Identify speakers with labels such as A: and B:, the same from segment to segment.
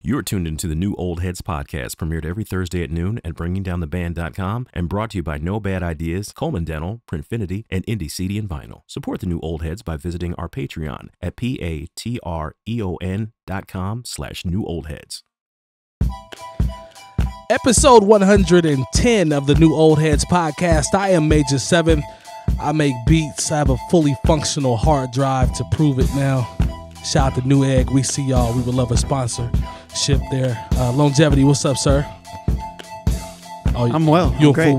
A: You're tuned into the New Old Heads podcast, premiered every Thursday at noon at BringingDownTheBand.com and brought to you by No Bad Ideas, Coleman Dental, Printfinity, and Indie CD and Vinyl. Support the New Old Heads by visiting our Patreon at patreon.com/newoldheads.
B: Episode 110 of the New Old Heads podcast. I am Maja 7. I make beats. I have a fully functional hard drive to prove it now. Shout out to New Egg. We see y'all. We would love a sponsorship there. Lonegevity, what's up, sir?
C: Oh, I'm well.
B: You're
C: great.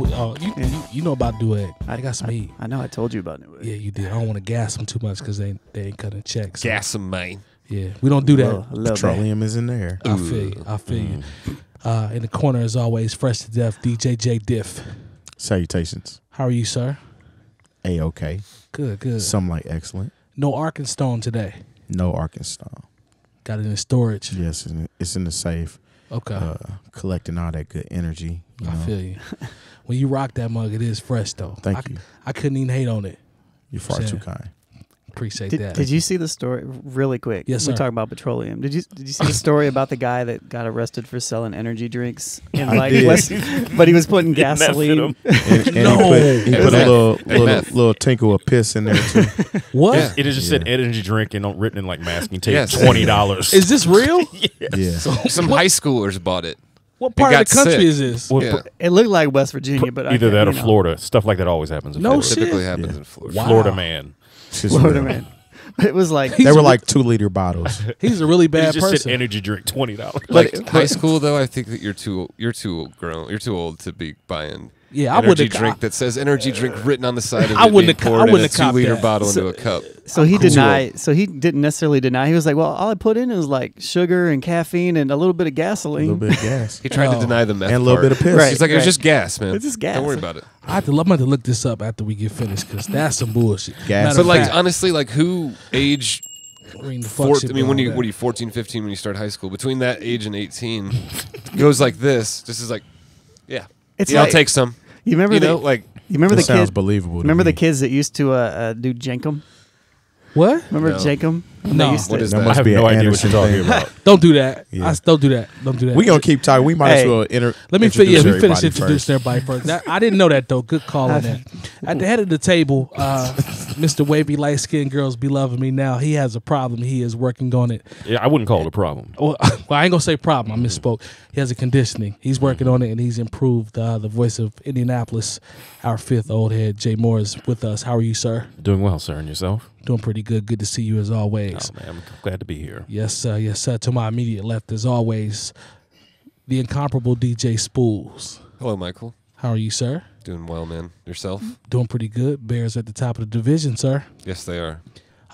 B: You know about New Egg. I got some heat.
C: I know. I told you about New Egg.
B: Yeah, you did. I don't want to gas them too much because they ain't cutting checks. So.
D: Gas them, man.
B: Yeah, we don't do that.
E: Petroleum is in there.
B: I feel you. I feel you. In the corner, as always, fresh to death, DJ Jay Diff.
E: Salutations.
B: How are you, sir?
E: A-okay.
B: Good, good.
E: Some like excellent.
B: No Arkansas today.
E: No Arkansas.
B: Got it in storage.
E: Yes, it's in the safe.
B: Okay.
E: Collecting all that good energy.
B: I feel you. When you rock that mug, it is fresh, though.
E: Thank you.
B: I couldn't even hate on it.
E: You're far too kind.
B: Appreciate that.
C: Did you see the story really quick?
B: Yes, sir.
C: We're talking about petroleum. Did you see the story about the guy that got arrested for selling energy drinks in
E: I did.
C: but he was putting gasoline.
E: And
B: No.
E: he put a little tinkle of piss in there too.
B: What?
A: Yeah, it just said energy drink and written in like masking tape.
D: Yes.
A: $20.
B: Is this real?
E: Yeah.
D: Some high schoolers bought it.
B: What part
D: It
B: of the
D: got
B: country
D: sick.
B: is this?
A: Well,
D: Yeah.
C: It looked like West Virginia, but
A: either that or
C: you know.
A: Florida. Stuff like that always happens in
B: No
A: Florida.
B: shit.
D: Typically happens
E: Yeah.
D: in Florida.
B: Wow.
A: Florida man.
E: It's just
C: Florida
E: real.
C: man. It was like
E: They were like 2-liter bottles.
B: He's a really
A: It
B: bad
A: just said
B: person.
A: energy drink, $20.
D: Like high school, though, I think that you're too grown. You're too old to be buying.
B: Yeah, I
D: energy
B: wouldn't
D: drink that says energy drink written on the side of it.
B: I wouldn't
D: being
B: have- I
D: poured in
B: wouldn't
D: a
B: have copped
D: 2-liter
B: that.
D: bottle into a cup.
C: So he
D: Cool.
C: denied. So he didn't necessarily deny. He was like, "Well, all I put in is like sugar and caffeine and a little bit of
E: A
C: gasoline."
E: little bit of gas.
D: He tried
B: Oh.
D: to deny the meth
E: And a little
D: part.
E: bit of piss.
C: Right.
D: He's like, it was just gas, man.
C: It's just gas.
D: Don't worry about it.
B: I'm going to look this up after we get finished because that's some bullshit.
E: Gas.
B: Matter
D: But
B: of
D: like,
B: fact,
D: honestly, like who age?
B: reading the fuck shit
D: I mean, when
B: down.
D: you what are you 14, 15 when you start high school? Between that age and 18, goes like this. This is like, yeah,
C: It's
D: yeah,
C: like,
D: I'll take some.
C: You remember
D: You
C: the
D: know, like
C: you remember
E: That
C: the
E: sounds
C: kid.
E: believable. to
C: Remember
E: me.
C: the kids that used to do Jenkum?
B: What?
C: Remember
D: No.
C: Jenkum?
B: No.
D: What is
E: That
D: that?
E: must
A: I have
E: be
A: no
E: an
A: idea what
E: Anderson
A: you're talking
E: thing.
A: about.
B: Don't do that.
E: Yeah.
B: Don't do that. Don't do that.
E: We gonna keep talking. We might as
C: Hey.
E: well
B: Let me finish. Yeah, we finish
E: everybody
B: introducing
E: first.
B: everybody first. I didn't know that though. Good call on that. At the head of the table, Mr. Wavy light skinned girls be loving me now. He has a problem. He is working on it.
A: Yeah, I wouldn't call it a problem.
B: Well, I ain't gonna say problem. I misspoke. He has a conditioning. He's working on it, and he's improved. The voice of Indianapolis, our fifth old head, Jay Moore, is with us. How are you, sir?
A: Doing well, sir, and yourself?
B: Doing pretty good. Good to see you as always.
A: Oh, man, I'm glad to be here.
B: Yes, sir. Yes, sir. To my immediate left, as always, the incomparable DJ Spoolz.
D: Hello, Michael.
B: How are you, sir?
D: Doing well, man. Yourself?
B: Doing pretty good. Bears at the top of the division, sir.
D: Yes, they are.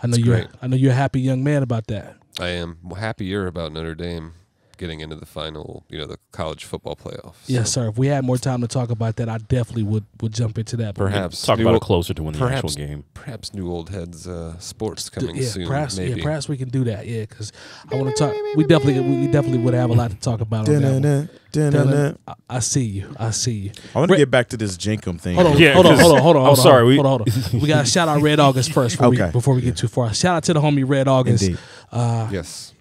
B: I know
D: That's
B: you're.
D: great.
B: I know you're a happy young man about that.
D: I am happier about Notre Dame getting into the final, the college football playoffs.
B: Yes, sir. If we had more time to talk about that, I definitely would jump into that. But
D: Perhaps
A: Talk
D: new
A: about it
D: old-
A: closer to when the actual game.
D: Perhaps New Old Heads sports coming
B: yeah,
D: soon.
B: perhaps,
D: maybe.
B: yeah, perhaps we can do that. Yeah, because I want to talk. We definitely would have a lot to talk about on that one.
E: Dun-dun-dun.
B: I see you. I see you.
E: I want to get back to this Jenkum thing.
B: Hold on,
A: Yeah,
B: hold on.
A: 'cause- I'm sorry,
B: Hold on. We got to shout out Red August first before we get too far. Shout out to the homie Red August.
E: Indeed.
D: Yes.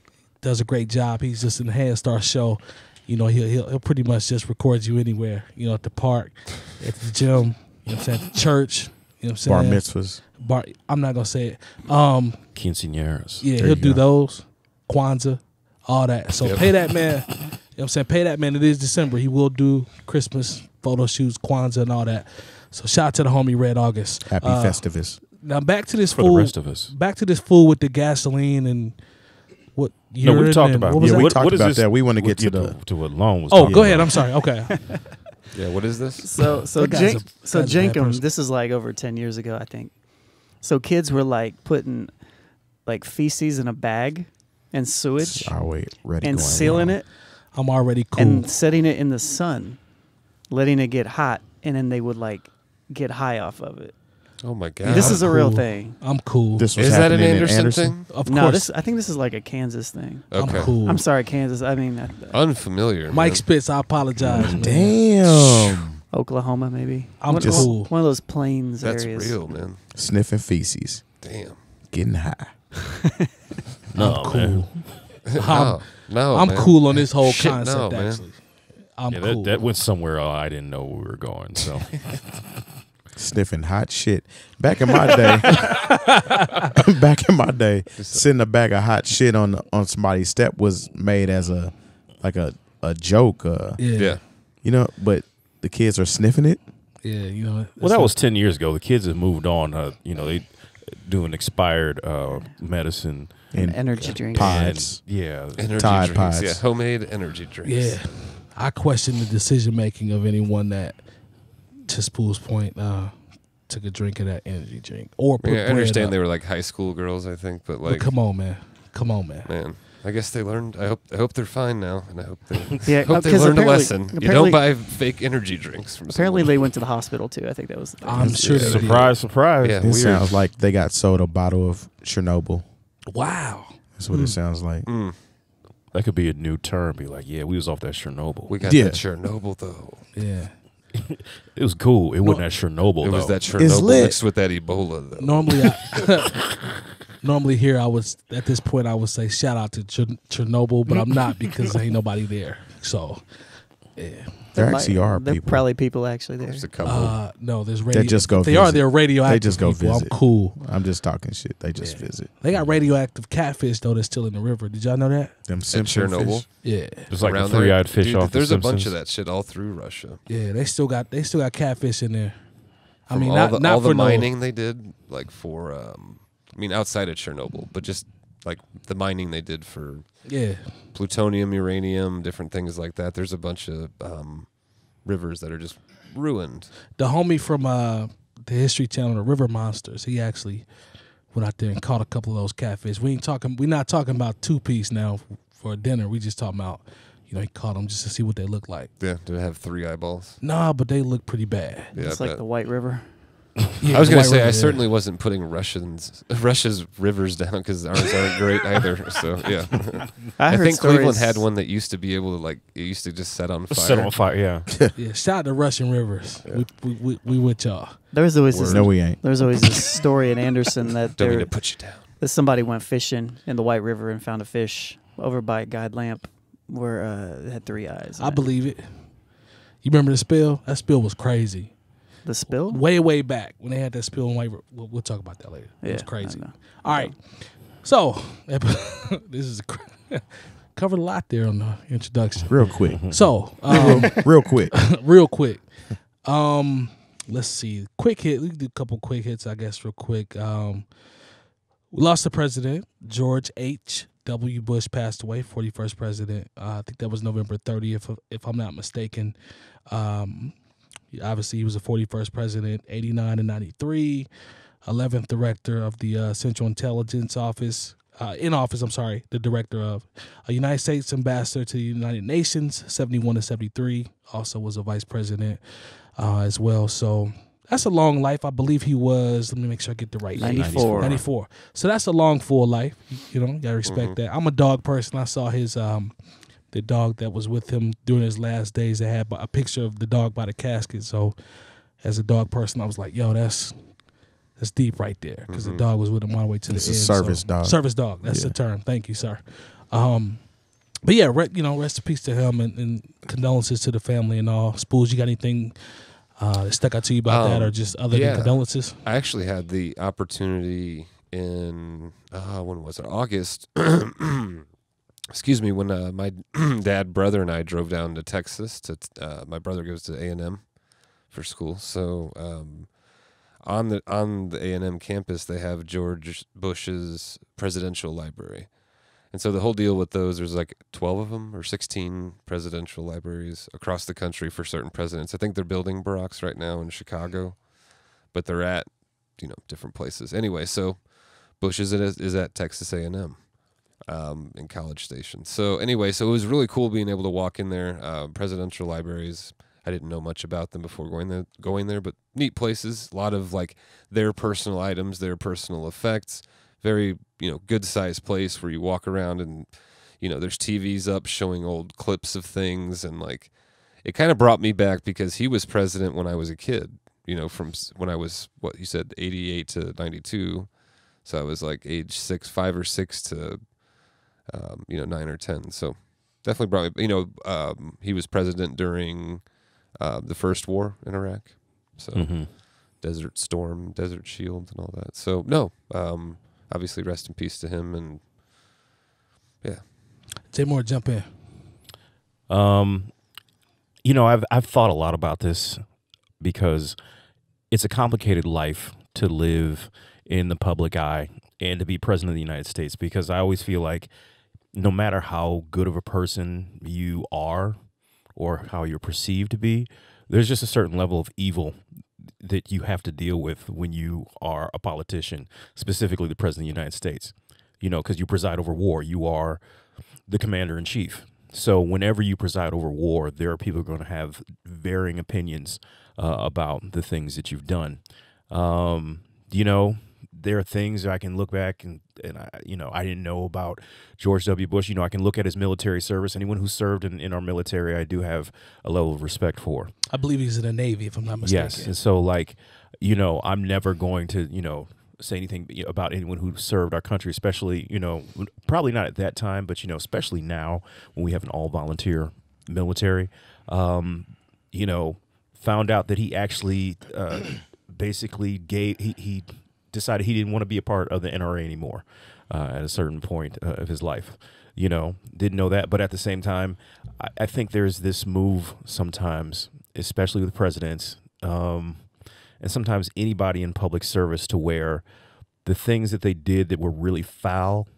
B: Does a great job. He's just in the Hand Star show. He'll pretty much just record you anywhere. At the park, at the gym. You know what I'm saying? At the church. You know what I'm
E: Bar
B: saying?
E: mitzvahs.
B: I'm not gonna say it.
A: Quinceañeras.
B: Yeah,
E: There
B: he'll
E: you
B: do
E: go.
B: those. Kwanzaa, all that. So
D: Yep.
B: pay that man. You know what I'm saying? Pay that man. It is December. He will do Christmas photo shoots, Kwanzaa, and all that. So shout out to the homie Red August.
E: Happy Festivus.
B: Now back to this
A: For
B: fool.
A: the rest of us.
B: Back to this fool with the gasoline and what?
A: No, we
B: urine
A: talked
B: and
A: about
B: what was
E: Yeah,
B: that?
E: we talked
A: what is
E: about
A: this?
E: that. We want to
A: We'll
E: get to the.
A: to what Long was
B: Oh,
A: talking
B: go ahead.
A: about.
B: I'm sorry. Okay.
D: Yeah. What is this?
C: So
B: That guy's a bad
C: Jenkum.
B: person.
C: This is like over 10 years ago, I think. So kids were like putting like feces in a bag and sewage
E: Oh wait, ready.
C: and
E: going
C: sealing
E: wrong.
C: it
B: I'm already cool.
C: and setting it in the sun, letting it get hot, and then they would like get high off of it.
D: Oh my God.
C: This is a real
B: cool.
C: thing.
B: I'm cool.
E: This was
D: Is that an
E: happening in
D: Anderson thing?
B: of
C: No,
B: course.
C: I think this is like a Kansas thing.
D: Okay.
B: I'm cool.
C: I'm sorry, Kansas. I mean,
D: Unfamiliar.
B: Mike
D: man.
B: Spitz, I apologize. man.
E: Damn.
C: Oklahoma, maybe.
B: I'm
C: one,
B: just-
C: one of those plains
D: That's
C: areas.
D: real, man.
E: Sniffing feces.
D: Damn.
E: Getting high.
A: No,
B: I'm cool.
A: man.
D: No,
B: I'm
D: man.
B: cool on this whole
D: Shit,
B: concept.
D: no, man.
B: Actually, I'm
F: Yeah,
B: cool.
F: that went somewhere I didn't know we were going. So
E: Sniffing hot shit. Back in my day, sitting a bag of hot shit on somebody's step was made as a joke.
D: Yeah.
E: You know, but the kids are sniffing it.
B: Yeah, you know.
F: well, that was 10 years ago. The kids have moved on. You know, they doing expired medicine
E: And
C: Energy drinks.
E: pods.
F: And, yeah.
D: Energy
E: Tide
D: drinks.
E: Pods.
D: Yeah, homemade energy drinks.
B: Yeah, I question the decision making of anyone that, to Spool's point, took a drink of that energy drink or put
D: Yeah, I understand
B: bread
D: they
B: up.
D: were like high school girls, I think, but
B: But
D: like,
B: come on, man.
D: man, I guess they learned. I hope they're fine now, and I hope they
C: Yeah,
D: hope they
C: 'cause
D: learned a
C: apparently-
D: lesson. You
C: apparently-
D: don't buy fake energy drinks from.
C: Apparently,
D: someone.
C: they went to the hospital too. I think that was.
B: I'm sure they did.
F: Surprise, surprise.
D: Yeah,
E: It
D: weird.
E: sounds like they got sold a bottle of Chernobyl.
B: Wow.
E: That's what it sounds like.
D: Mm.
F: That could be a new term. Be like, yeah, we was off that Chernobyl.
D: We got
E: Yeah.
D: that Chernobyl though.
B: Yeah.
F: It was cool. It wasn't that Chernobyl,
D: It was
F: though.
D: that Chernobyl
E: lit.
D: mixed with that Ebola though.
B: Normally here I was at this point I would say shout out to Chernobyl, but I'm not because there ain't nobody there. So yeah.
E: There actually are
C: There
E: people.
C: probably people actually there.
D: There's a couple.
B: No, there's radio.
E: just go
B: if they are,
E: visit.
B: they're radioactive.
E: They just go
B: people.
E: visit.
B: I'm cool.
E: I'm just talking shit. They just
B: Yeah.
E: visit.
B: They got radioactive catfish though that's still in the river. Did y'all know that?
E: Them
D: At
E: Simpson
D: Chernobyl.
E: fish.
B: Yeah.
F: Just like the
D: Around there.
F: three-eyed fish
D: Dude,
F: off
D: There's
F: the
D: a bunch of
F: Simpsons.
D: that shit all through Russia.
B: Yeah, they still got catfish in there. I
D: From
B: mean,
D: all
B: not
D: the,
B: not
D: all
B: for
D: the
B: no-
D: mining they did, like for, I mean, outside of Chernobyl, but just like the mining they did for
B: Yeah.
D: plutonium, uranium, different things like that. There's a bunch of rivers that are just ruined.
B: The homie from the History Channel, the River Monsters, he actually went out there and caught a couple of those catfish. We're not talking about 2-piece now for dinner. We just talking about, you know, he caught them just to see what they look like.
D: Yeah, do they have 3 eyeballs?
B: Nah, but they look pretty bad.
D: Yeah,
C: It's
D: I
C: like
D: bet.
C: the White River.
B: Yeah,
D: I was
B: the
D: gonna
B: White
D: say
B: River,
D: I
B: yeah.
D: certainly wasn't putting Russia's rivers down because ours aren't great either. So yeah,
C: I heard
D: think Cleveland
C: stories-
D: had one that used to be able to it used to just set on fire.
F: Set on fire, yeah.
B: Yeah, shout out to Russian Rivers. We with y'all.
C: There was always this.
E: No, we ain't.
C: There was always this story in Anderson that
D: Don't mean
C: there
D: to put you down.
C: that somebody went fishing in the White River and found a fish over by a guide lamp where it had 3 eyes.
B: I believe it. You remember the spill? That spill was crazy.
C: The spill.
B: Way back when they had that spill in White River. We'll talk about that later. It was
C: Yeah,
B: crazy.
C: I know.
B: All right. So, this is covered a lot there on the introduction.
E: Real quick.
B: So,
E: Real quick.
B: real quick. Let's see. Quick hit. We can do a couple quick hits, I guess, real quick. We lost the president. George H.W. Bush passed away, 41st president. I think that was November 30th, if I'm not mistaken. Obviously, he was the 41st president, 89 and 93, 11th director of the Central Intelligence Office. The director of a United States ambassador to the United Nations, 71 to 73. Also was a vice president as well. So that's a long life. I believe he was, let me make sure I get the right age.
C: 94.
B: 94. So that's a long, full life. You know, you gotta respect that. I'm a dog person. I saw his the dog that was with him during his last days. They had a picture of the dog by the casket. So as a dog person, I was like, yo, that's deep right there, because the dog was with him all the way to
E: It's
B: the
E: a
B: end.
E: service dog.
B: Service dog. That's the term. Thank you, sir. But yeah, rest in peace to him, and condolences to the family and all. Spoolz, you got anything that stuck out to you about that, or just other than condolences?
D: I actually had the opportunity in when was it? August. Excuse me. When my dad, brother, and I drove down to Texas. My brother goes to A&M for school, so on the A&M campus they have George Bush's presidential library, and so the whole deal with those, there's like 12 of them or 16 presidential libraries across the country for certain presidents. I think they're building Barack's right now in Chicago, but they're at different places. Anyway, so Bush is at Texas A&M. In College Station. So anyway, so it was really cool being able to walk in there. Presidential libraries, I didn't know much about them before going there, but neat places. A lot of like their personal items, their personal effects. Very good sized place where you walk around and there's TVs up showing old clips of things, and like it kind of brought me back because he was president when I was a kid. From when I was 88 to 92, so I was like age 5 or 6 to 9 or 10. So definitely brought me, he was president during the first war in Iraq. So Desert Storm, Desert Shield, and all that. So no, obviously rest in peace to him. And yeah.
B: Jay Moore, jump in.
F: I've thought a lot about this because it's a complicated life to live in the public eye and to be president of the United States, because I always feel like no matter how good of a person you are or how you're perceived to be, there's just a certain level of evil that you have to deal with when you are a politician, specifically the president of the United States, because you preside over war. You are the commander in chief. So whenever you preside over war, there are people going to have varying opinions about the things that you've done. There are things I can look back and I didn't know about George W. Bush. I can look at his military service. Anyone who served in our military, I do have a level of respect for. I
B: believe he's in the Navy, if I'm not mistaken.
F: Yes. And so, I'm never going to, say anything about anyone who served our country, especially, probably not at that time, but, especially now when we have an all-volunteer military. Found out that he actually basically he decided he didn't want to be a part of the NRA anymore at a certain point of his life. Didn't know that. But at the same time, I think there's this move sometimes, especially with presidents, and sometimes anybody in public service, to where the things that they did that were really foul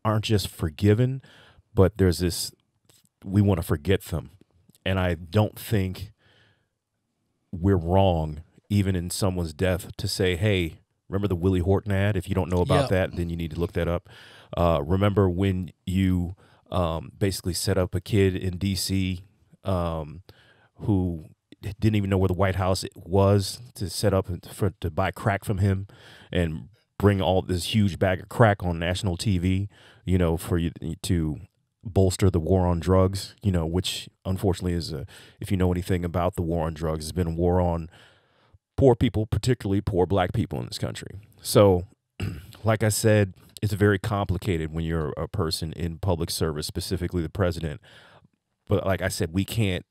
F: aren't just forgiven, but there's this, we want to forget them. And I don't think we're wrong, even in someone's death, to say, hey, remember the Willie Horton ad? If you don't know about that, then you need to look that up. Remember when you basically set up a kid in D.C. Who didn't even know where the White House was, to set up to buy crack from him and bring all this huge bag of crack on national TV, for you to bolster the war on drugs, which unfortunately is, if you know anything about the war on drugs, has been a war on poor people, particularly poor black people in this country. So, like I said, it's very complicated when you're a person in public service, specifically the president. But like I said, we can't,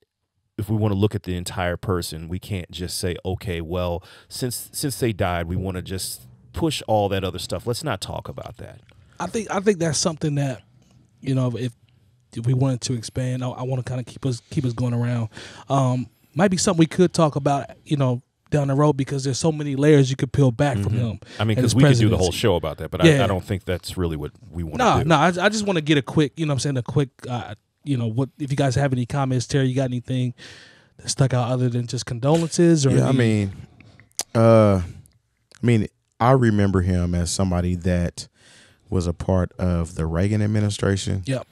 F: if we want to look at the entire person, we can't just say, okay, well, since they died, we want to just push all that other stuff. Let's not talk about that.
B: I think that's something that, if we wanted to expand, I want to kind of keep us going around. Might be something we could talk about, down the road, because there's so many layers you could peel back from him.
F: I mean, because we could do the whole show about that, but I don't think that's really what we want to do.
B: No, I just want to get a quick, what, if you guys have any comments, Terry, you got anything that stuck out other than just condolences? Or
E: I remember him as somebody that was a part of the Reagan administration.
B: Yep.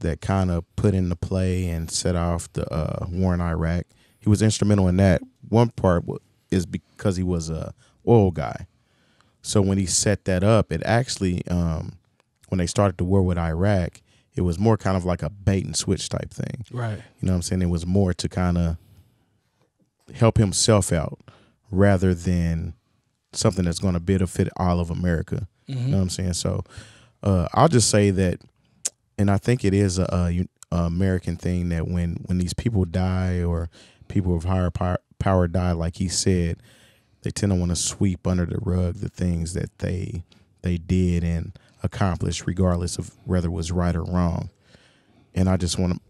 E: That kind of put into play and set off the war in Iraq. He was instrumental in that. One part is because he was a oil guy. So when he set that up, it actually, when they started the war with Iraq, it was more kind of like a bait and switch type thing.
B: Right.
E: You know what I'm saying? It was more to kind of help himself out rather than something that's going to benefit all of America. You know what I'm saying? So I'll just say that, and I think it is a American thing, that when these people die or people of higher power die, like he said, they tend to want to sweep under the rug the things that they did and accomplished, regardless of whether it was right or wrong. And I just want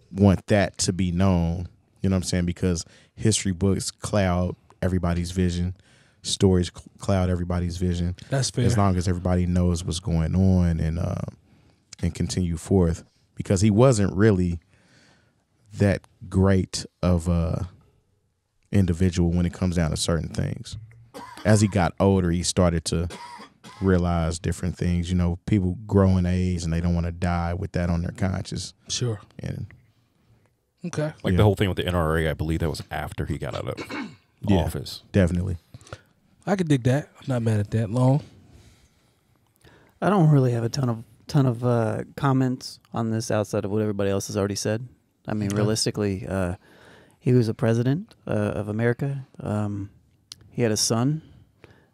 E: that to be known, you know what I'm saying? Because history books cloud everybody's vision, stories cloud everybody's vision.
B: That's fair.
E: As long as everybody knows what's going on and continue forth. Because he wasn't really that great of a individual when it comes down to certain things. As he got older, he started to realize different things. People grow in age and they don't want to die with that on their conscience.
B: Sure.
E: And
B: okay.
F: Like the whole thing with the NRA, I believe that was after he got out of office.
E: Definitely.
B: I could dig that. I'm not mad at that. Long.
C: I don't really have a ton of comments on this outside of what everybody else has already said. I mean, realistically, he was a president of America. He had a son,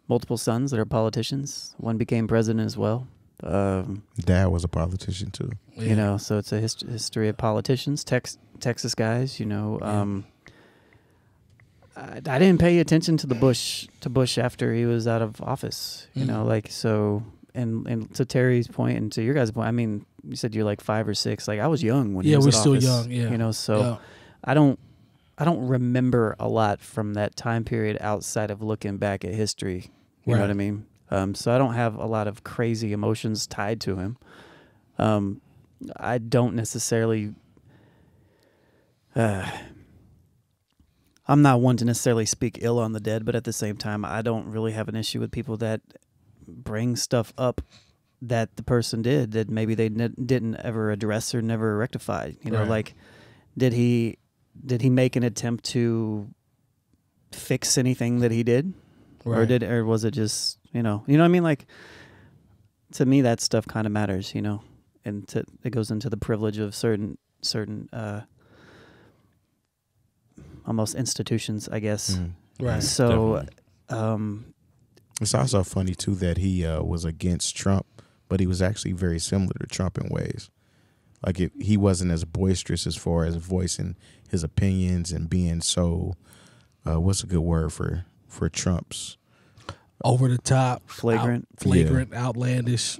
C: multiple sons that are politicians. One became president as well.
E: Dad was a politician too.
B: Yeah.
C: You know, so it's a history of politicians, Texas guys. You know, I didn't pay attention to Bush after he was out of office. You know, like so. And to Terry's point and to your guys' point, I mean, you said you're like 5 or 6. Like I was young when he was in
B: we're still
C: office,
B: young. Yeah,
C: you know, so I don't remember a lot from that time period outside of looking back at history. You know what I mean? So I don't have a lot of crazy emotions tied to him. I don't necessarily. I'm not one to necessarily speak ill on the dead, but at the same time, I don't really have an issue with people that bring stuff up that the person did that maybe they didn't ever address or never rectified. You know, like did he make an attempt to fix anything that he did, or was it just you know what I mean? Like to me, that stuff kind of matters, you know, and it goes into the privilege of certain almost institutions, I guess.
B: Right.
C: So.
E: It's also funny too that he was against Trump, but he was actually very similar to Trump in ways. Like he wasn't as boisterous as far as voicing his opinions and being so. What's a good word for Trump's?
B: Over the top,
C: flagrant,
B: outlandish.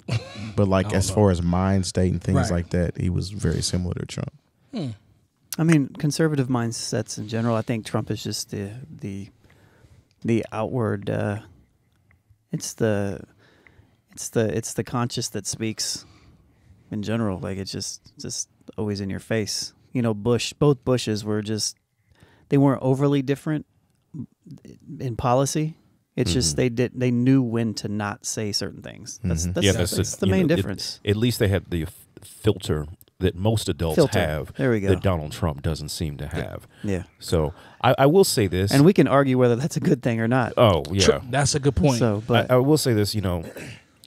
E: But like as far as mind state and things like that, he was very similar to Trump.
C: I mean, conservative mindsets in general. I think Trump is just the outward. It's the conscious that speaks in general. Like it's just always in your face. You know, both Bushes were they weren't overly different in policy. It's just they knew when to not say certain things. That's the main difference.
F: At least they had the filter that most adults have.
C: There we go.
F: That Donald Trump doesn't seem to have.
C: Yeah.
F: So I will say this,
C: and we can argue whether that's a good thing or not.
F: Oh yeah,
B: that's a good point.
C: So, but
F: I will say this, you know,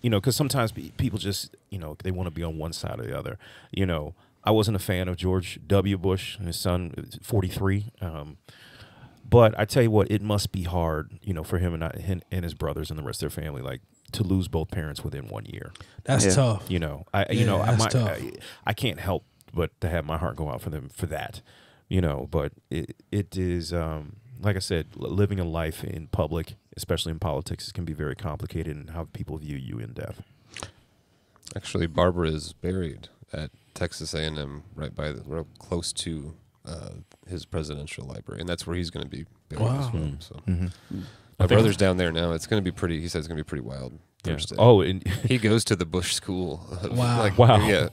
F: because sometimes people just, they want to be on one side or the other. You know, I wasn't a fan of George W. Bush and his son, 43. But I tell you what, it must be hard, for him and his brothers and the rest of their family, like to lose both parents within 1 year.
B: That's tough.
F: I can't help but to have my heart go out for them for that. But it is, like I said, living a life in public, especially in politics, can be very complicated in how people view you in death.
D: Actually, Barbara is buried at Texas A&M, real close to his presidential library, and that's where he's going to be buried as well. So my brother's down there now. It's going to be pretty. He says it's going to be pretty wild. Thursday.
F: Oh, and
D: he goes to the Bush School.
B: Wow!
D: Yeah.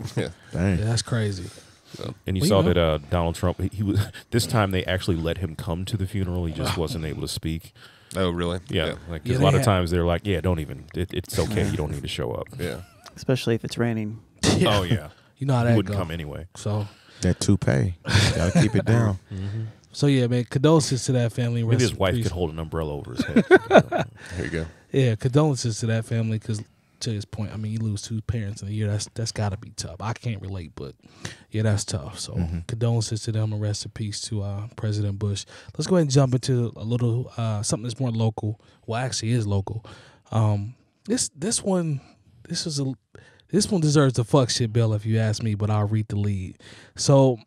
B: Dang. That's crazy.
F: So. And you saw that Donald Trump. He was this time. They actually let him come to the funeral. He just wasn't able to speak.
D: Oh, really?
F: Yeah. Like a lot of times they're like, "Yeah, don't even. It's okay. You don't need to show up."
D: Yeah.
C: Especially if it's raining.
F: Oh yeah.
B: You know how that
F: he wouldn't
B: go.
F: come anyway.
B: So
E: that toupee, gotta keep it down.
B: So yeah, man, condolences to that family.
F: Maybe his wife could hold an umbrella over his head.
D: There you go.
B: Yeah, condolences to that family because, to his point, I mean, you lose 2 parents in a year. That's got to be tough. I can't relate, but yeah, that's tough. So condolences to them and rest in peace to President Bush. Let's go ahead and jump into a little something that's more local. Well, actually, is local. This one deserves the fuck shit bill if you ask me, but I'll read the lead. So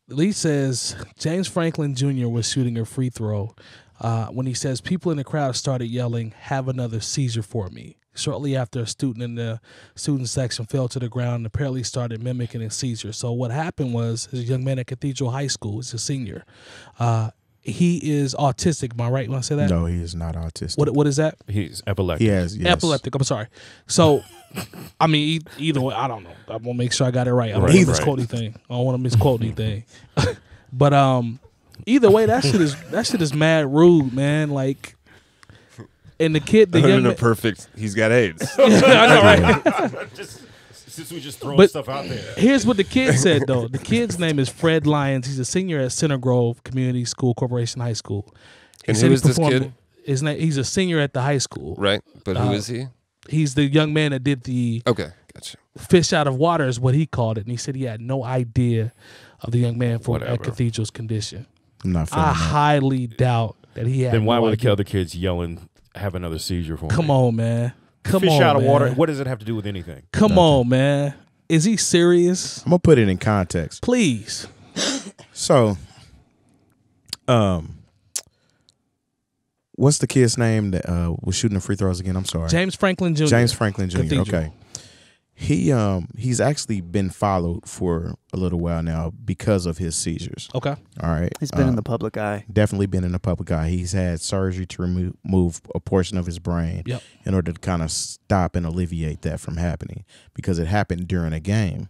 B: the lead says James Franklin Jr. was shooting a free throw when he says people in the crowd started yelling, "Have another seizure for me." Shortly after, a student in the student section fell to the ground and apparently started mimicking a seizure. So what happened was, there's a young man at Cathedral High School. He's a senior. He is autistic. Am I right when I say that?
E: No, he is not autistic.
B: What is that?
F: He's epileptic.
E: He has
B: epileptic. I'm sorry. So, I mean, either way, I don't know. I'm gonna make sure I got it right. I don't want to misquote anything. I don't want to misquote anything. But either way, that shit is mad rude, man. Like, and the young man,
D: perfect. He's got AIDS.
B: I know, right?
F: Since we just throwing stuff out there.
B: Here's what the kid said, though. The kid's name is Fred Lyons. He's a senior at Center Grove Community School Corporation High School.
D: And who is this kid?
B: He's a senior at the high school.
D: Right, but who is he?
B: He's the young man that did the
D: gotcha.
B: Fish out of water is what he called it. And he said he had no idea of the young man at Cathedral's condition.
E: I'm not feeling
B: I
E: that.
B: highly doubt that he had
F: Then why
B: no
F: were
B: idea.
F: the other kids yelling, "Have another seizure for me"?
B: Come on, man. Come
F: fish
B: on,
F: out of
B: man.
F: water. What does it have to do with anything?
B: Come on, man. Is he serious?
E: I'm gonna put it in context.
B: Please.
E: So, what's the kid's name that was shooting the free throws again? I'm sorry.
B: James Franklin Jr.
E: James Franklin Jr.
B: Cathedral.
E: Okay. He's actually been followed for a little while now because of his seizures.
B: Okay.
E: All right.
C: He's been in the public eye.
E: Definitely been in the public eye. He's had surgery to remove a portion of his brain in order to kind of stop and alleviate that from happening, because it happened during a game,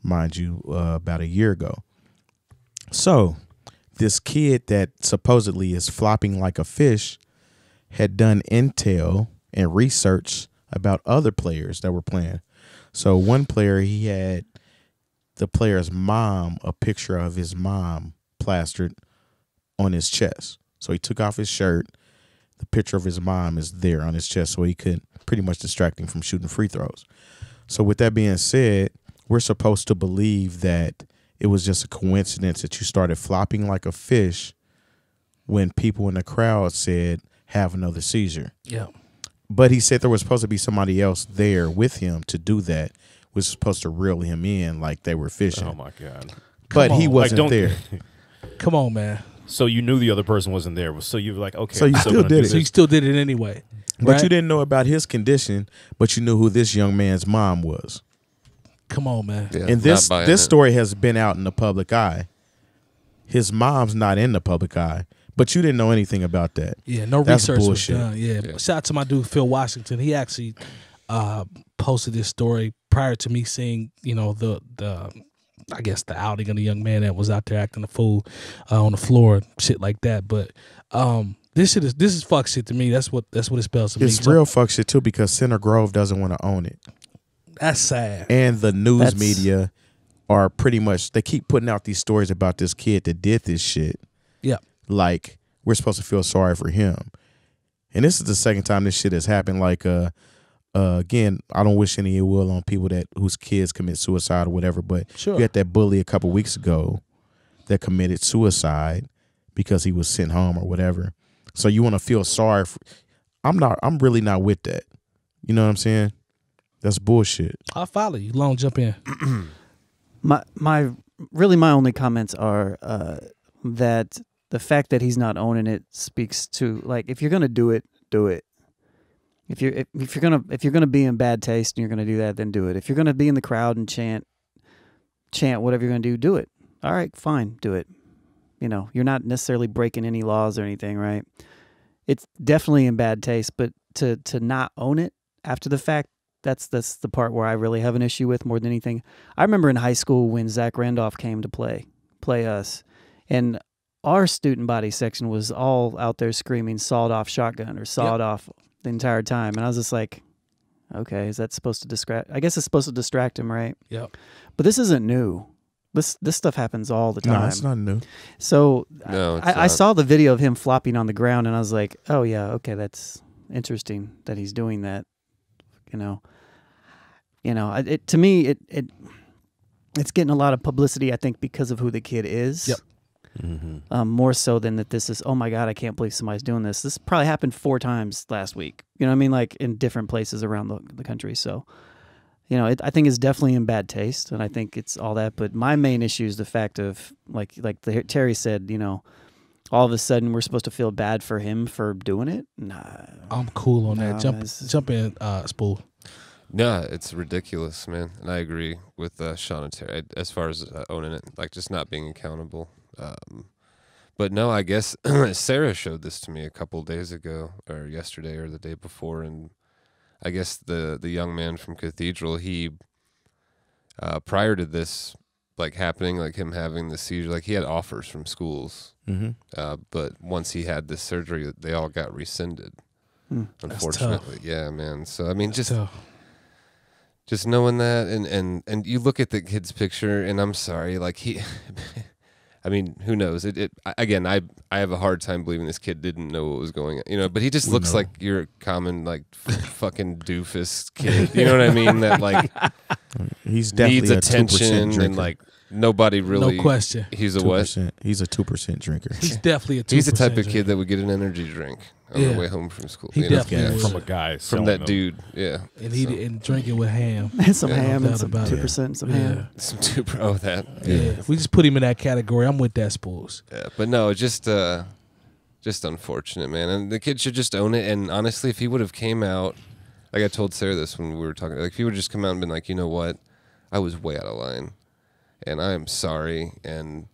E: mind you, about a year ago. So this kid that supposedly is flopping like a fish had done intel and research about other players that were playing. So one player, he had the player's mom, a picture of his mom plastered on his chest. So he took off his shirt. The picture of his mom is there on his chest, so he could pretty much distract him from shooting free throws. So with that being said, we're supposed to believe that it was just a coincidence that you started flopping like a fish when people in the crowd said, have another seizure.
B: Yeah.
E: But he said there was supposed to be somebody else there with him to do that, was supposed to reel him in like they were fishing.
F: Oh my God!
E: But he wasn't there.
B: Come on, man.
F: So you knew the other person wasn't there. So you were like, okay.
E: So you still did it.
B: So you still did it anyway.
E: But
B: right?
E: you didn't know about his condition, but you knew who this young man's mom was.
B: Come on, man.
D: Yeah,
E: And this story has been out in the public eye. His mom's not in the public eye, but you didn't know anything about that.
B: Yeah, no
E: That's
B: research
E: bullshit.
B: was done. Yeah. Shout out to my dude Phil Washington. He actually posted this story prior to me seeing, the I guess the outing of the young man that was out there acting a fool on the floor, shit like that. But this is fuck shit to me. That's what it spells to me.
E: It's real fuck shit too, because Center Grove doesn't want to own it.
B: That's sad.
E: And the news media are pretty much, they keep putting out these stories about this kid that did this shit.
B: Yeah.
E: Like, we're supposed to feel sorry for him. And this is the second time this shit has happened. Like, again, I don't wish any ill will on people whose kids commit suicide or whatever, but
B: sure.
E: You had that bully a couple weeks ago that committed suicide because he was sent home or whatever. So you want to feel sorry for, I'm really not with that. You know what I'm saying? That's bullshit.
B: I'll follow you. Long jump in.
C: My only comments are that the fact that he's not owning it speaks to, like, if you're gonna do it, do it. If you're gonna be in bad taste and you're gonna do that, then do it. If you're gonna be in the crowd and chant whatever you're gonna do it. All right, fine, do it. You're not necessarily breaking any laws or anything, right? It's definitely in bad taste, but to not own it after the fact, that's the part where I really have an issue with more than anything. I remember in high school when Zach Randolph came to play us, and our student body section was all out there screaming sawed off shotgun or sawed off the entire time. And I was just like, okay, is that supposed to distract? I guess it's supposed to distract him, right?
B: Yep.
C: But this isn't new. This stuff happens all the time.
E: No, it's not new.
C: So
D: No,
C: I saw the video of him flopping on the ground, and I was like, oh yeah, okay, that's interesting that he's doing that. To me, it's getting a lot of publicity, I think, because of who the kid is.
B: Yep.
F: Mm-hmm.
C: More so than that this is, oh my God, I can't believe somebody's doing this. This probably happened 4 times last week. You know what I mean? Like in different places around the country. So, I think it's definitely in bad taste, and I think it's all that. But my main issue is the fact of, like Terry said, all of a sudden we're supposed to feel bad for him for doing it. Nah,
B: I'm cool on that. Jump in, Spool.
D: No, it's ridiculous, man. And I agree with Sean and Terry as far as owning it, like just not being accountable. But no, I guess Sarah showed this to me a couple days ago, or yesterday, or the day before, and I guess the young man from Cathedral, he prior to this like happening, like him having the seizure, like he had offers from schools, but once he had this surgery, they all got rescinded. Unfortunately, yeah, man. So I mean, just knowing that, and you look at the kid's picture, and I'm sorry, like he. I mean, who knows? Again, I have a hard time believing this kid didn't know what was going on, but he just looks like your common, like, fucking doofus kid. You know what I mean? That, like,
E: he's definitely
D: needs attention and, like, nobody really.
B: No question.
D: He's a
E: 2%.
D: what?
E: He's a 2% drinker.
B: He's definitely a 2%
D: He's the type of
B: drinker.
D: kid that would get an energy drink on the way home from school.
B: He definitely would.
F: From a guy.
D: From that dude. Yeah.
B: And he didn't drink it with ham.
C: And some
B: Yeah,
C: ham
B: no
C: and
B: doubt
C: some
B: about it.
C: 2% and some ham.
D: Some that.
B: Yeah. We just put him in that category. I'm with that, Spoolz.
D: Yeah, but no, just unfortunate, man. And the kid should just own it. And honestly, if he would have came out, like I told Sarah this when we were talking, like if he would have just come out and been like, you know what, I was way out of line, and I am sorry, and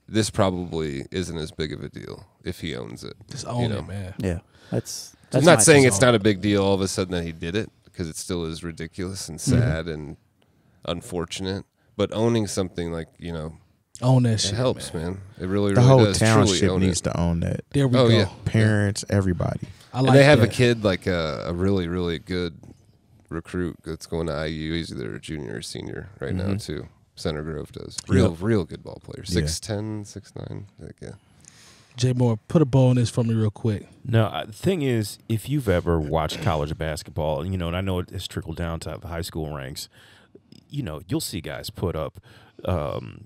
D: this probably isn't as big of a deal if he owns it.
B: Just own it, man.
C: Yeah, that's
D: I'm not saying it's not a big deal all of a sudden that he did it, because it still is ridiculous and sad and unfortunate. But owning something like,
B: own that
D: it
B: shit,
D: helps, man. It really,
E: The
D: really
E: whole
D: does.
E: township
D: Truly own
E: needs
D: it.
E: to own that.
B: There we go.
D: Yeah.
E: Parents, everybody.
B: I like
D: and they have
B: that.
D: a kid, like a really, really good recruit that's going to IU. He's either a junior or senior right now, too. Center Grove does. Real good ball player. 6'10", 6'9". Yeah.
B: Jay Moore, put a bow on this for me real quick.
F: No, the thing is, if you've ever watched college basketball, and I know it's trickled down to the high school ranks, you'll see guys put up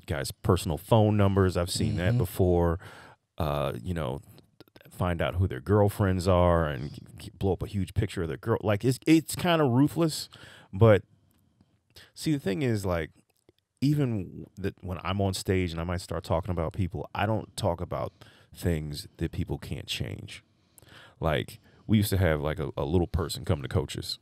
F: guys' personal phone numbers. I've seen that before. Find out who their girlfriends are and blow up a huge picture of their girl. Like, it's kind of ruthless, but see, the thing is, like, even that when I'm on stage and I might start talking about people, I don't talk about things that people can't change. Like, we used to have like a little person come to coaches,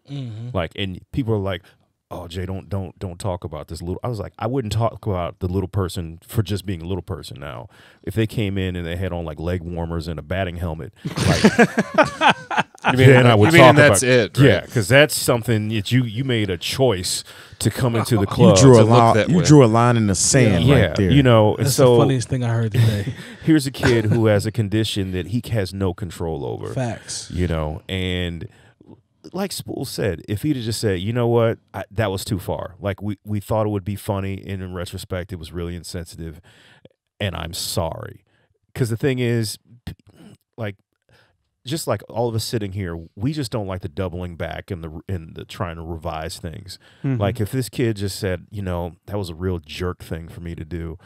F: like, and people are like, "Oh, Jay, don't talk about this little." I was like, I wouldn't talk about the little person for just being a little person. Now, if they came in and they had on like leg warmers and a batting helmet, like, then I would talk
D: that's
F: about
D: it, right?
F: Yeah, because that's something that you made a choice to come into the club.
E: You drew a
D: to look
E: line.
D: that
E: You
D: way.
E: drew a line in the sand right there.
F: and
B: That's
F: so
B: the funniest thing I heard today.
F: here's a kid who has a condition that he has no control over.
B: Facts.
F: And like Spoolz said, if he'd have just said, you know what, that was too far. Like, we thought it would be funny, and in retrospect, it was really insensitive, and I'm sorry. Because the thing is, like, just like all of us sitting here, we just don't like the doubling back and the trying to revise things. Like, if this kid just said, that was a real jerk thing for me to do,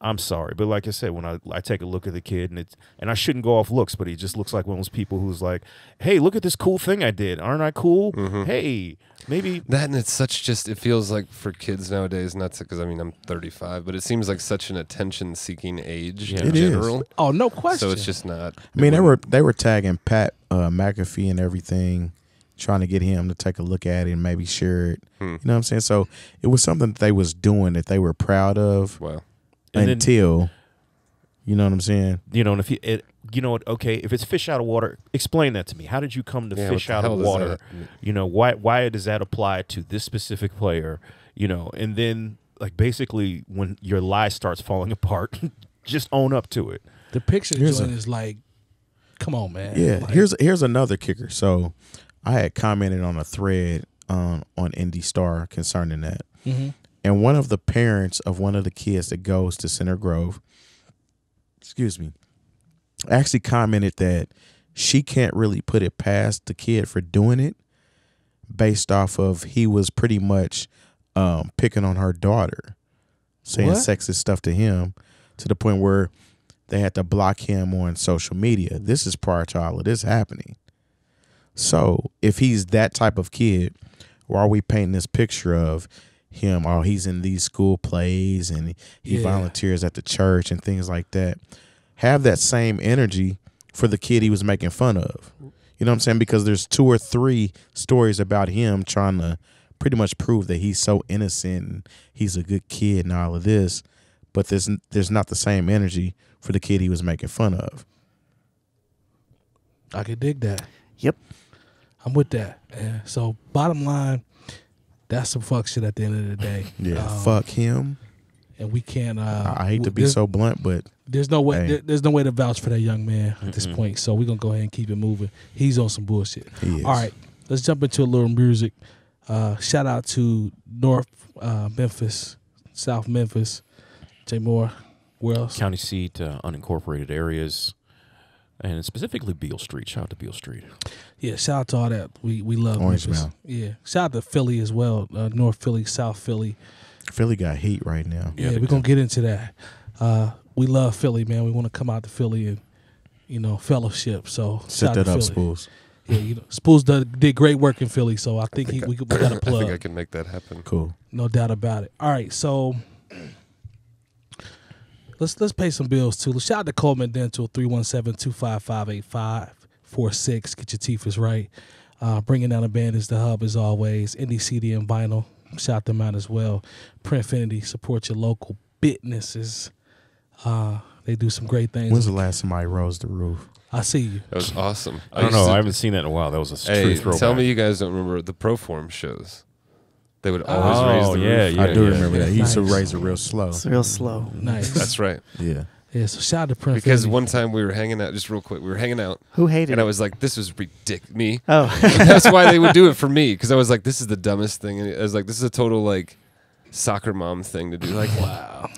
F: I'm sorry. But like I said, when I take a look at the kid, and I shouldn't go off looks, but he just looks like one of those people who's like, hey, look at this cool thing I did. Aren't I cool? Hey, maybe.
D: That, and it's it feels like for kids nowadays, not because I'm 35, but it seems like such an attention-seeking age in
E: It is.
D: general.
B: Oh, no question.
D: So it's just not.
E: I mean, they were tagging Pat McAfee and everything, trying to get him to take a look at it and maybe share it. You know what I'm saying? So it was something that they was doing that they were proud of.
D: Wow.
E: Until, you know what I'm saying?
F: And if okay, if it's fish out of water, explain that to me. How did you come to fish out of water? Why does that apply to this specific player? And then, like, basically when your lie starts falling apart, just own up to it.
B: The picture joint is like, come on, man.
E: Yeah,
B: Like,
E: here's another kicker. So I had commented on a thread on Indie Star concerning that. And one of the parents of one of the kids that goes to Center Grove, actually commented that she can't really put it past the kid for doing it based off of he was pretty much picking on her daughter, saying sexist stuff to him to the point where they had to block him on social media. This is prior to all of this happening. So if he's that type of kid, why are we painting this picture of him, he's in these school plays and he volunteers at the church and things like that? Have that same energy for the kid he was making fun of. You know what I'm saying? Because there's 2 or 3 stories about him trying to pretty much prove that he's so innocent and he's a good kid and all of this, but there's not the same energy for the kid he was making fun of.
B: I could dig that.
C: Yep.
B: I'm with that. Yeah. So bottom line, that's some fuck shit at the end of the day.
E: Yeah, fuck him.
B: And we can't.
E: I hate to be so blunt, but
B: there's no way.
E: Hey.
B: There's no way to vouch for that young man at this point. So we're gonna go ahead and keep it moving. He's on some bullshit.
E: He is.
B: All right, let's jump into a little music. Shout out to North Memphis, South Memphis, Jay Moore. Where else?
F: County seat, unincorporated areas, and specifically Beale Street. Shout out to Beale Street.
B: Yeah, shout out to all that. We love
E: Orange
B: Memphis.
E: Mound.
B: Yeah, shout out to Philly as well. North Philly, South Philly.
E: Philly got heat right now.
B: Yeah, we're gonna get into that. We love Philly, man. We want to come out to Philly and fellowship. So
E: Set
B: shout out
E: that
B: to
E: up,
B: Philly.
E: Spoolz.
B: Yeah, Spoolz did great work in Philly, so I think we got a plug.
D: I think I can make that happen.
E: Cool.
B: No doubt about it. All right, so let's pay some bills too. Shout out to Coleman Dental, 317-255-8546. Get your teeth is right. Bringing down the band is the hub as always. Indie CD and vinyl. Shout them out as well. Printfinity, support your local businesses. They do some great things.
E: When's the last time I rose the roof?
B: I see you.
D: That was awesome.
F: I don't know. I haven't seen that in a while. That was a true throwback.
D: Tell me you guys don't remember the Proform shows. They would always raise the roof.
E: I do remember that. He used to raise it real slow.
C: It's real slow.
B: Nice.
D: That's right.
E: Yeah.
B: Yeah, so shout out to Printfinity.
D: Because one time we were hanging out, just real quick, we were hanging out.
C: Who hated
D: And
C: it?
D: I was like, this was ridiculous. Me.
C: Oh.
D: That's why they would do it for me. Because I was like, this is the dumbest thing. And I was like, this is a total, like, soccer mom thing to do. Like, wow.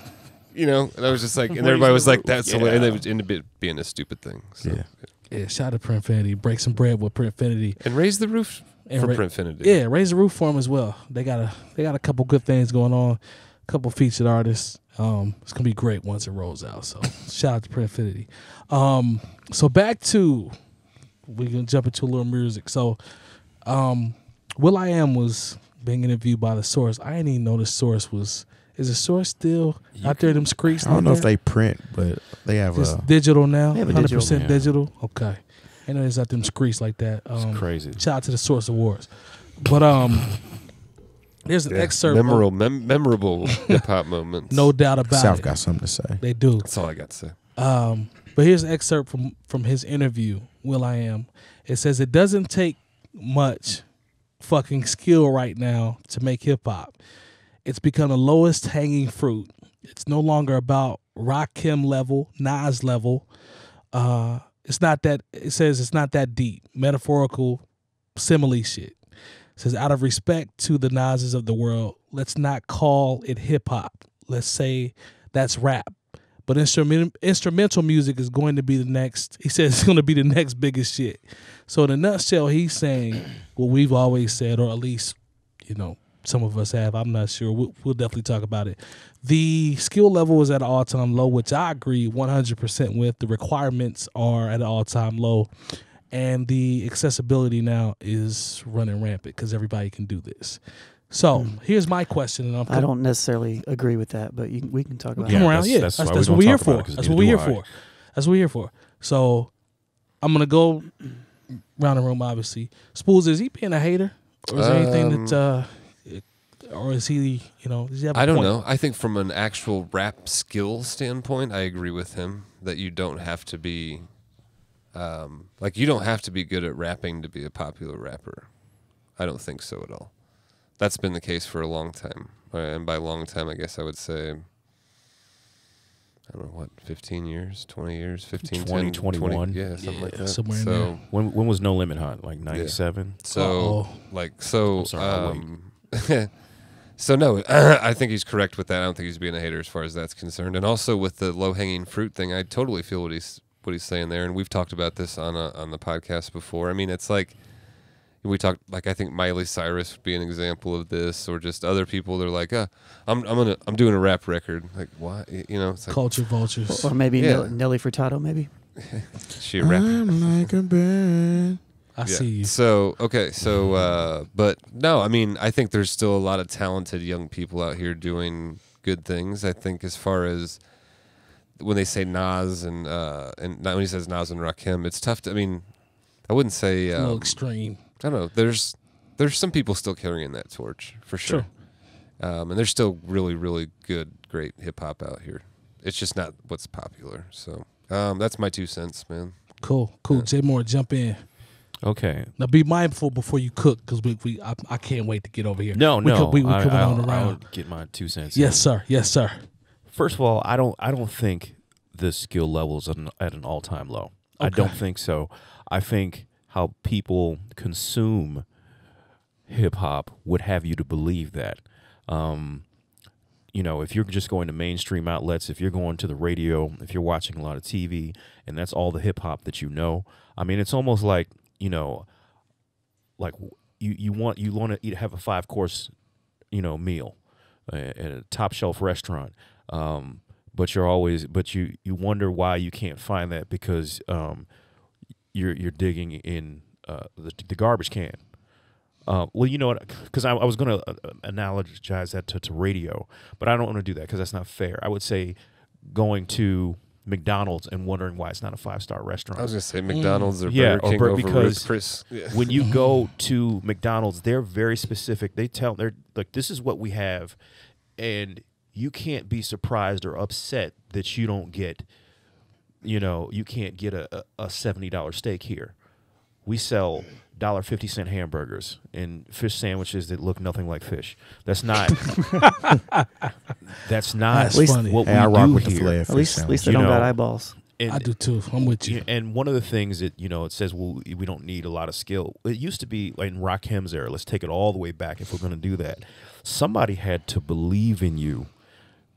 D: And I was just like, and everybody was like, that's hilarious. And it ended up being a stupid thing. So.
B: Yeah, shout out to Printfinity. Break some bread with Printfinity.
D: And raise the roof for Printfinity.
B: Yeah, raise the roof for them as well. They got a couple good things going on. A couple featured artists. It's gonna be great once it rolls out. So shout out to Printfinity. So back to, we're gonna jump into a little music. So Will.I.Am was being interviewed by The Source. I didn't even know The Source was. Is The Source still out there? Them streets.
E: I don't know if they print, but they have
B: it's digital now.
C: They have a
B: 100% digital. Okay. I know it's out them streets like that.
F: It's crazy.
B: Shout out to The Source Awards. But there's an excerpt.
D: Memorable hip hop moments.
B: No doubt about
E: South
B: it.
E: got something to say.
B: They do.
D: That's all I got to say.
B: But here's an excerpt from his interview, Will.I.Am. It says, it doesn't take much fucking skill right now to make hip hop. It's become the lowest hanging fruit. It's no longer about Rakim level, Nas level. It's not that. It says it's not that deep. Metaphorical, simile shit. It says, out of respect to the Nases of the world, let's not call it hip hop. Let's say that's rap. But instrumental music is going to be the next. He says it's going to be the next biggest shit. So in a nutshell, he's saying what we've always said, or at least, some of us have. I'm not sure. We'll definitely talk about it. The skill level is at an all-time low, which I agree 100% with. The requirements are at an all-time low. And the accessibility now is running rampant because everybody can do this. So here's my question. And
C: I don't necessarily agree with that, but we can talk about it.
B: Come around. That's what we're here for. That's what we're here for. That's what we're here for. So I'm going to go around the room, obviously. Spoolz, is he being a hater? Or is there anything that... or is he, does he have a
D: I don't
B: point?
D: know. I think from an actual rap skill standpoint, I agree with him that you don't have to be, you don't have to be good at rapping to be a popular rapper. I don't think so at all. That's been the case for a long time. And by long time, I guess I would say, I don't know, 15 years, 20 years, 15,
F: 20,
D: 10,
F: 21.
D: 20, yeah, something like that.
B: Somewhere in
D: so,
B: there.
F: When was No Limit hot? Like 97?
D: So,
F: I'm sorry,
D: so no, I think he's correct with that. I don't think he's being a hater as far as that's concerned. And also with the low-hanging fruit thing, I totally feel what he's saying there. And we've talked about this on the podcast before. I mean, it's like we talked. Like I think Miley Cyrus would be an example of this, or just other people. They're like, I'm doing a rap record. Like what? It's like
B: Culture vultures.
C: Or maybe Nelly Furtado, maybe.
D: she a rapper.
E: I'm like a bird.
B: I see you.
D: So, okay. So, but no, I mean, I think there's still a lot of talented young people out here doing good things. I think as far as when they say Nas and not when he says Nas and Rakim, it's tough to, I mean, I wouldn't say,
B: a little extreme.
D: I don't know. There's some people still carrying that torch for sure. And there's still really, really good, great hip hop out here. It's just not what's popular. So, that's my 2 cents, man.
B: Cool. Jay Moore, jump in.
F: Okay.
B: Now be mindful before you cook, because I can't wait to get over here.
F: No.
B: We coming on around.
F: I'll get my 2 cents.
B: Yes, sir.
F: First of all, I don't think the skill level is at an all-time low.
B: Okay.
F: I don't think so. I think how people consume hip-hop would have you to believe that. If you're just going to mainstream outlets, if you're going to the radio, if you're watching a lot of TV, and that's all the hip-hop that you know, I mean, it's almost like, like you want to have a 5-course, meal at a top shelf restaurant. but you wonder why you can't find that because you're digging in the garbage can. Well, you know what? Because I was going to analogize that to radio, but I don't want to do that because that's not fair. I would say going to McDonald's and wondering why it's not a 5-star restaurant.
D: I was going to say McDonald's or Burger King over Ruth Chris. Yeah.
F: When you go to McDonald's, they're very specific. They're like, this is what we have, and you can't be surprised or upset that you don't get, you can't get a $70 steak here. We sell $1.50 hamburgers and fish sandwiches that look nothing like fish. That's not. That's funny. What
E: I
F: we
E: rock
F: do
E: with the
F: here.
E: filet
C: At least they don't got eyeballs.
F: And,
B: I do too. I'm with you.
F: And one of the things that it says, well, we don't need a lot of skill. It used to be like in Rakim's era. Let's take it all the way back if we're going to do that. Somebody had to believe in you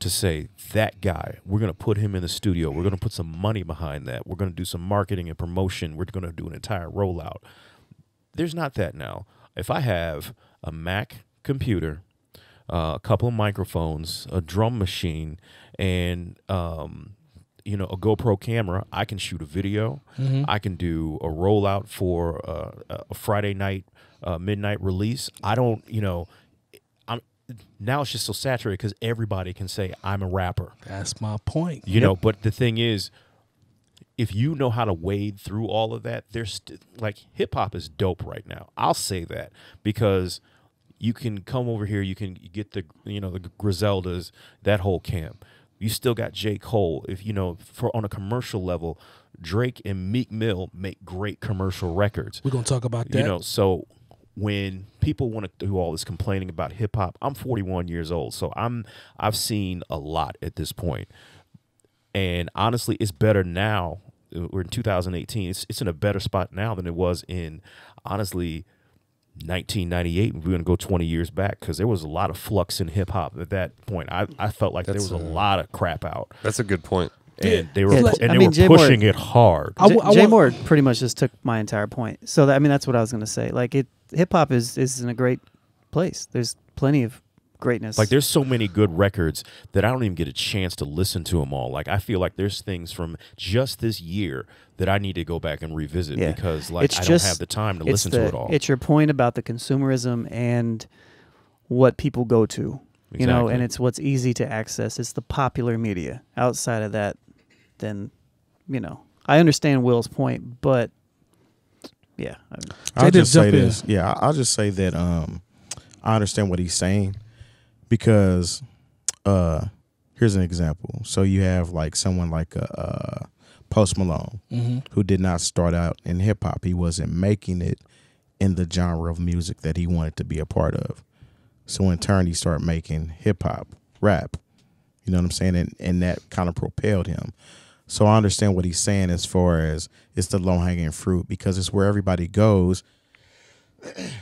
F: to say, that guy, we're going to put him in the studio. We're going to put some money behind that. We're going to do some marketing and promotion. We're going to do an entire rollout. There's not that now. If I have a Mac computer, a couple of microphones, a drum machine, and a GoPro camera, I can shoot a video.
B: Mm-hmm.
F: I can do a rollout for a Friday night midnight release. I don't, now it's just so saturated because everybody can say I'm a rapper.
B: That's my point.
F: But the thing is, if you know how to wade through all of that, there's like hip hop is dope right now. I'll say that because you can come over here, you can get the the Griseldas, that whole camp. You still got J. Cole. If for on a commercial level, Drake and Meek Mill make great commercial records.
B: We're gonna talk about that.
F: So when people want to do all this complaining about hip hop, I'm 41 years old, so I've seen a lot at this point. And honestly, it's better now. We're in 2018. It's in a better spot now than it was in, honestly, 1998. We're going to go 20 years back because there was a lot of flux in hip hop at that point. I felt like there was a lot of crap out.
D: That's a good point.
F: And they were
C: Jay
F: pushing
C: Moore,
F: it hard.
C: Jay Moore pretty much just took my entire point. So that's what I was going to say. Like hip hop is in a great place. There's plenty of greatness.
F: Like there's so many good records that I don't even get a chance to listen to them all. Like I feel like there's things from just this year that I need to go back and revisit because I don't have the time to listen to it all.
C: It's your point about the consumerism and what people go to,
F: Exactly.
C: and it's what's easy to access. It's the popular media. Outside of that, then, I understand Will's point, but yeah.
E: I'll just say this. Yeah, I'll just say that I understand what he's saying. Because here's an example. So you have like someone like Post Malone, who did not start out in hip hop. He wasn't making it in the genre of music that he wanted to be a part of. So in turn, he started making hip hop, rap. You know what I'm saying? And that kind of propelled him. So I understand what he's saying as far as it's the low hanging fruit because it's where everybody goes.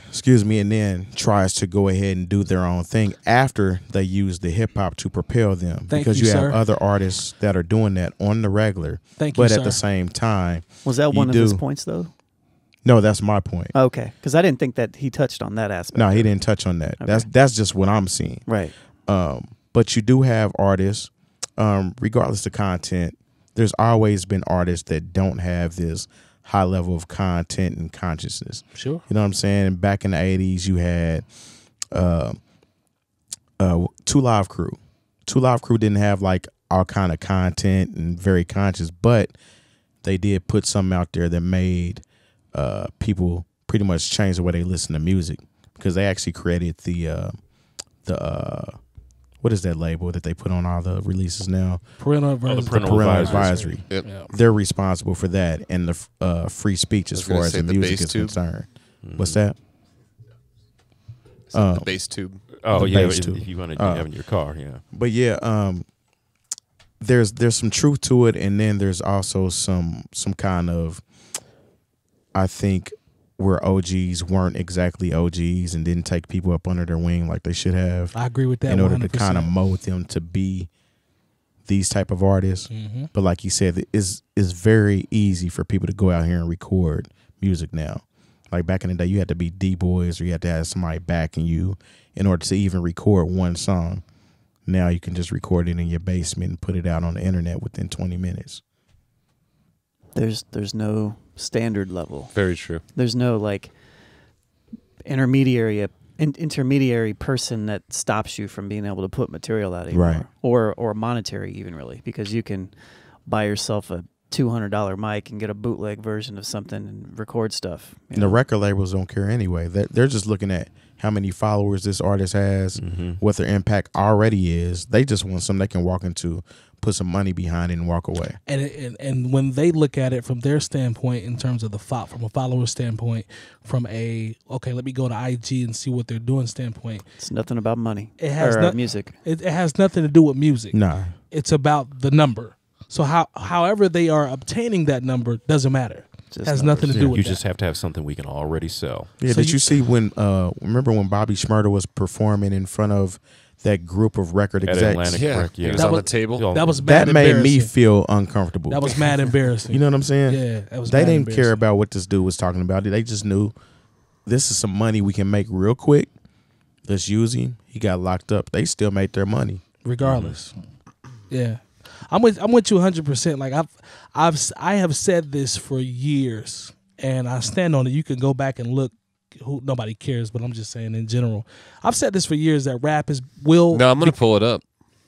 E: Excuse me, and then tries to go ahead and do their own thing after they use the hip hop to propel them. Because you have other artists that are doing that on the regular. But at the same time,
C: was that one of his points though?
E: No, that's my point.
C: Okay, because I didn't think that he touched on that aspect.
E: No, he didn't touch on that. Okay. That's just what I'm seeing.
C: Right.
E: But you do have artists, regardless of content. There's always been artists that don't have this high level of content and consciousness.
B: Sure.
E: You know what I'm saying? Back in the 80s, you had 2 Live Crew. 2 Live Crew didn't have like all kind of content and very conscious, but they did put something out there that made people pretty much change the way they listen to music because they actually created the what is that label that they put on all the releases now?
B: Parental
E: Advisory.
D: Yep.
B: Yeah.
E: They're responsible for that and the free speech as far as the music is concerned. What's that?
D: The bass tube.
F: Oh,
E: the
F: yeah.
E: bass tube.
F: If you want to have it in your car, yeah.
E: But yeah, there's some truth to it, and then there's also some kind of, I think, where OGs weren't exactly OGs and didn't take people up under their wing like they should have.
B: I agree with that.
E: In order
B: 100%.
E: to kind of mold them to be these type of artists. But like you said, it's very easy for people to go out here and record music now. Like back in the day, you had to be D-Boys or you had to have somebody backing you in order to even record one song. Now you can just record it in your basement and put it out on the internet within 20 minutes.
C: There's no standard level.
D: Very true.
C: There's no like intermediary person that stops you from being able to put material out anymore.
E: Right.
C: Or monetary even, really, because you can buy yourself a $200 mic and get a bootleg version of something and record stuff.
E: And the record labels don't care anyway. They're just looking at how many followers this artist has, what their impact already is. They just want something they can walk into, put some money behind it, and walk away.
B: And when they look at it from their standpoint, in terms of from a follower standpoint, from a let me go to IG and see what they're doing standpoint,
C: it's nothing about money.
B: It has
C: music.
B: It has nothing to do with music.
E: Nah,
B: it's about the number. So however they are obtaining that number doesn't matter. It has nothing to do with
F: you
B: that.
F: just have to have something we can already sell.
E: Yeah,
B: So
E: did you see when remember when Bobby Shmurda was performing in front of that group of record
F: At
E: execs?
F: Atlantic,
D: Yeah,
F: correct?
D: he
F: Yeah.
D: was on the table.
B: That was mad
E: That made me
B: embarrassing.
E: feel uncomfortable.
B: That was mad embarrassing.
E: You know what I'm saying?
B: Yeah, that was
E: They
B: mad
E: didn't
B: embarrassing.
E: care about what this dude was talking about. They just knew this is some money we can make real quick. Let's use him. He got locked up. They still made their money.
B: regardless. Yeah. I'm with you 100%. Like I have said this for years, and I stand on it. You can go back and look. Nobody cares, but I'm just saying in general. I've said this for years that rap
D: No, I'm gonna pull it up.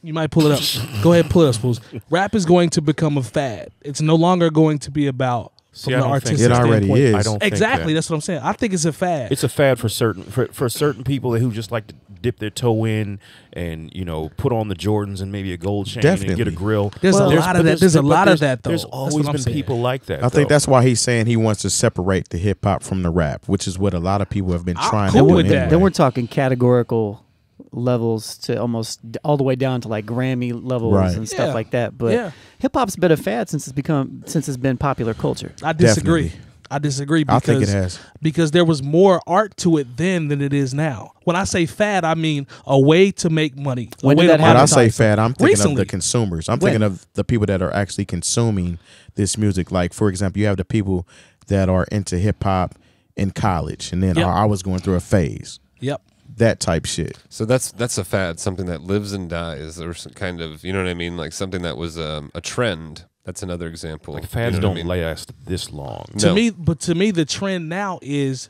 B: You might pull it up. Go ahead, pull it up, Spoolz. Rap is going to become a fad. It's no longer going to be about from the artistic
E: it already
B: standpoint.
E: is.
F: I don't think
B: Exactly.
F: that.
B: That's what I'm saying. I think it's a fad.
F: It's a fad for certain people who just like to dip their toe in and put on the Jordans and maybe a gold chain and get a
E: Definitely.
F: grill.
B: There's a lot of that. There's a lot of that though.
F: There's
B: That's
F: always
B: what I'm
F: been
B: saying.
F: people like that.
E: I think
F: though.
E: that's why he's saying he wants to separate the hip hop from the rap, which is what a lot of people have been
B: I'm
E: trying
B: cool
E: to do.
B: with that.
E: anyway.
C: Then we're talking categorical levels to almost all the way down to like Grammy levels
E: Right.
C: and stuff
B: Yeah.
C: like that. But
B: Yeah.
C: hip hop's been a fad since it's been popular culture.
B: I disagree.
E: Definitely.
B: I disagree because
E: I think it has.
B: because there was more art to it then than it is now. When I say fad, I mean a way to make money.
C: When
B: a way
C: did that
B: to
E: When I
C: happen?
E: say
B: monetize.
E: fad, I'm thinking
B: Recently.
E: of the consumers. I'm
C: When?
E: thinking of the people that are actually consuming this music. Like, for example, you have the people that are into hip hop in college, and then
B: Yep.
E: I was going through a phase.
B: Yep.
E: That type shit.
D: So that's a fad, something that lives and dies, or some kind of, you know what I mean, like something that was a trend. That's another example.
F: Like fads
D: You know what
F: don't
D: I mean?
F: last this long.
D: No.
B: To me, the trend now is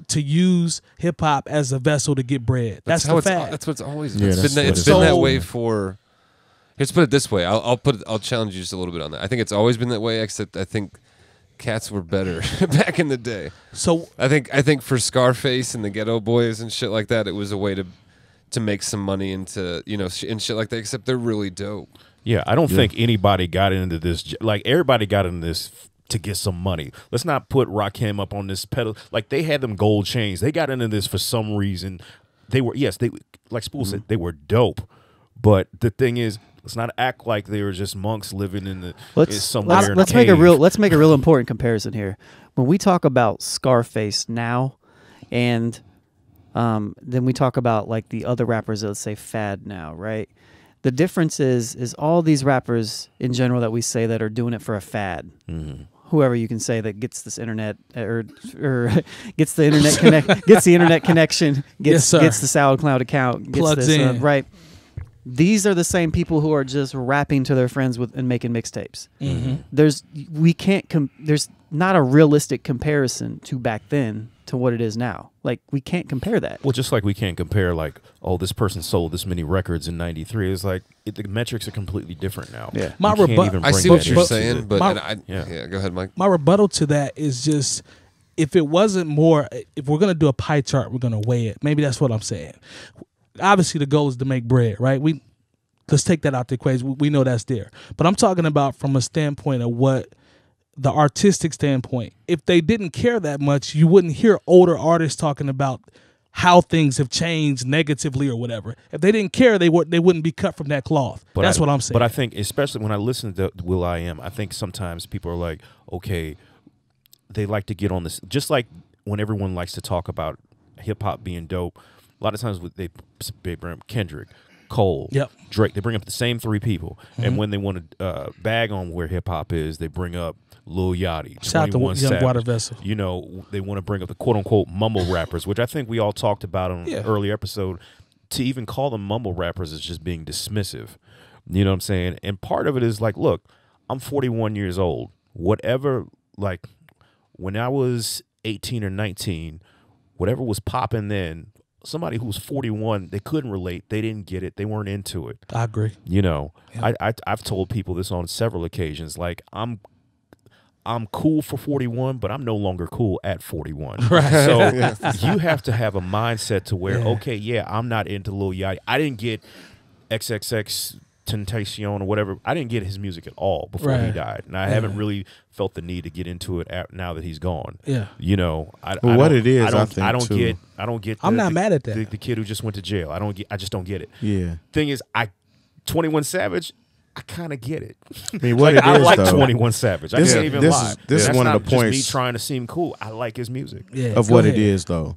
B: to use hip hop as a vessel to get bread. That's
D: how
B: the
D: it's.
B: fad.
D: That's what it's always.
E: Yeah,
D: It's
E: that's
D: been,
E: what
D: it's
E: it's
D: been that
B: always
D: way
B: been.
D: for. Let's put it this way. I'll challenge you just a little bit on that. I think it's always been that way. Except I think cats were better back in the day.
B: So
D: I think for Scarface and the Ghetto Boys and shit like that, it was a way to make some money into and shit like that. Except they're really dope.
F: Yeah, I don't think anybody got into this. Like, everybody got into this to get some money. Let's not put Rakim up on this pedal. Like, they had them gold chains. They got into this for some reason. They were, like Spoolz said, they were dope. But the thing is, let's not act like they were just monks living in the somewhere in
C: Let's
F: a
C: make a
F: cave.
C: real important comparison here. When we talk about Scarface now, and then we talk about like the other rappers that say fad now, right? The difference is all these rappers in general that we say that are doing it for a fad.
F: Mm-hmm.
C: Whoever you can say that gets this internet or gets the internet connection,
B: Yes, sir.
C: gets the SoundCloud account, gets
B: Plugs
C: this,
B: in.
C: right? These are the same people who are just rapping to their friends and making mixtapes. There's not a realistic comparison to back then to what it is now. Like, we can't compare that.
F: Well, just like we can't compare, like, oh, this person sold this many records in '93. It's like the metrics are completely different now.
C: Yeah.
B: My
F: You can't
B: rebut-
F: even
D: I
F: bring
D: see
F: that
D: what you're
F: into
D: saying,
F: it.
D: but
B: My-
D: yeah, go ahead, Mike.
B: my rebuttal to that is just, if it wasn't more, if we're gonna do a pie chart, we're gonna weigh it. Maybe that's what I'm saying. Obviously, the goal is to make bread, right? Let's take that out the equation. We know that's there, but I'm talking about from a standpoint of what the artistic standpoint. If they didn't care that much, you wouldn't hear older artists talking about how things have changed negatively or whatever. If they didn't care, they wouldn't be cut from that cloth. That's what I'm saying.
F: But I think, especially when I listen to Will.I.Am, I think sometimes people are like, okay, they like to get on this, just like when everyone likes to talk about hip hop being dope. A lot of times they bring up Kendrick, Cole,
B: Yep.
F: Drake. They bring up the same three people, and when they want to bag on where hip hop is, they bring up Lil Yachty,
B: Shout out to
F: 21
B: Young
F: Savage.
B: Water Vessel.
F: They want to bring up the quote unquote mumble rappers, which I think we all talked about on an earlier episode. to even call them mumble rappers is just being dismissive. You know what I'm saying? And part of it is like, look, I'm 41 years old. Whatever, like, when I was 18 or 19, whatever was popping then, somebody who was 41, they couldn't relate. They didn't get it. They weren't into it.
B: I agree.
F: You know,
B: Yeah.
F: I've told people this on several occasions. Like, I'm cool for 41, but I'm no longer cool at 41.
B: Right.
F: So you have to have a mindset to where,
B: Yeah.
F: okay, yeah, I'm not into Lil Yachty. I didn't get XXX Tentacion or whatever. I didn't get his music at all before he
B: Right.
F: died, and I haven't really felt the need to get into it now that he's gone.
B: Yeah.
F: You know, I
E: What
F: don't-
E: it is,
F: I
E: I think, too.
F: I don't get.
B: I'm not mad at that.
F: The kid who just went to jail. I just don't get it.
E: Yeah.
F: Thing is, 21 Savage, I kind of get it.
E: I mean, what
F: Like,
E: it
F: I
E: is,
F: like
E: though,
F: 21 Savage. I
E: This-
F: can't even
E: this
F: lie.
E: is- this is
F: That's
E: one of
F: not
E: the
F: just
E: points-
F: me trying to seem cool. I like his music.
B: Yeah.
E: of
B: go
E: what
B: ahead.
E: it is, though.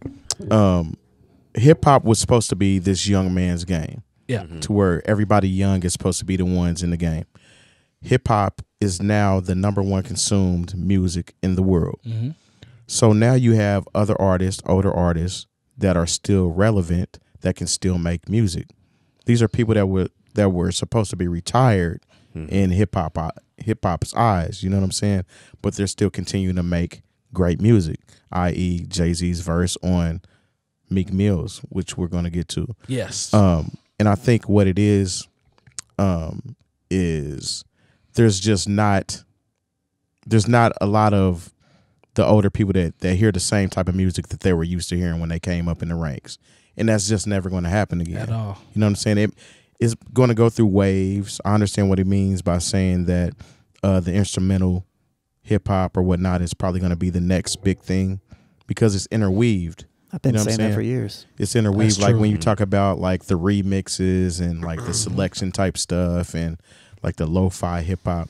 E: Hip hop was supposed to be this young man's game,
B: Yeah.
E: to where everybody young is supposed to be the ones in the game. Hip hop is now the #1 consumed music in the world.
B: Mm-hmm.
E: So now you have other artists, older artists that are still relevant, that can still make music. These are people that were supposed to be retired in hip hop's eyes. You know what I'm saying? But they're still continuing to make great music, i.e., Jay-Z's verse on Meek Mill's, which we're going to get to.
B: Yes.
E: And I think what it is there's not a lot of the older people that hear the same type of music that they were used to hearing when they came up in the ranks. And that's just never going to happen again.
B: At all.
E: You know what I'm saying? It's going to go through waves. I understand what he means by saying that the instrumental hip hop or whatnot is probably going to be the next big thing because it's interweaved.
C: I've been
E: You know what I'm
C: saying that
E: saying?
C: for years.
E: It's interweaved.
B: That's
E: Like
B: true.
E: when you talk about like the remixes and like the selection type stuff and like the lo-fi hip hop.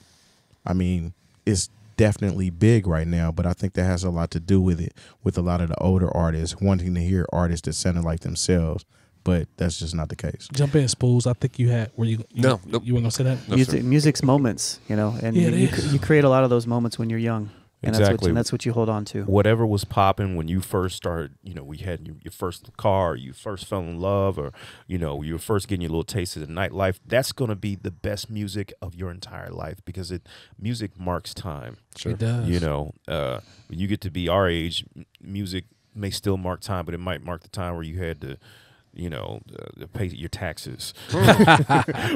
E: I mean, it's definitely big right now, but I think that has a lot to do with it, with a lot of the older artists wanting to hear artists that sounded like themselves. But that's just not the case.
B: Jump in, Spoolz. I think you had. Were you?
D: No, nope.
B: You weren't gonna say that?
D: No, sir.
C: Music's moments, you know, and
B: Yeah, it
C: you,
B: is.
C: you create a lot of those moments when you're young, and
F: Exactly.
C: that's what you hold on to.
F: Whatever was popping when you first started, you know, we had your first car, you first fell in love, or, you know, you were first getting your little taste of the nightlife. That's going to be the best music of your entire life because music marks time.
B: It does.
F: You know, when you get to be our age, music may still mark time, but it might mark the time where you had to, you know, pay your taxes,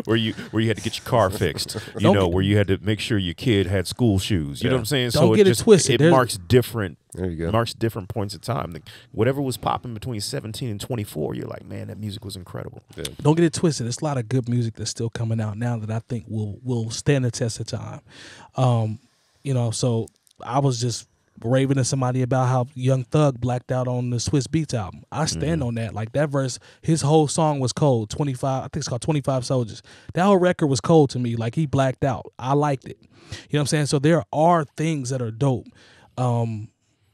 F: where you had to get your car fixed, you know, where you had to make sure your kid had school shoes. You know what I'm saying?
B: Don't get it twisted.
F: It
B: There's-
F: marks different.
D: There you go.
F: Marks different points of time. Like, whatever was popping between 17 and 24, you're like, man, that music was incredible.
D: Yeah.
B: Don't get it twisted. There's a lot of good music that's still coming out now that I think will stand the test of time. You know, so I was just raving to somebody about how Young Thug blacked out on the Swiss Beats album. I stand on that. Like, that verse, his whole song was cold. 25, I think it's called 25 Soldiers. That whole record was cold to me. Like, he blacked out. I liked it. You know what I'm saying? So there are things that are dope.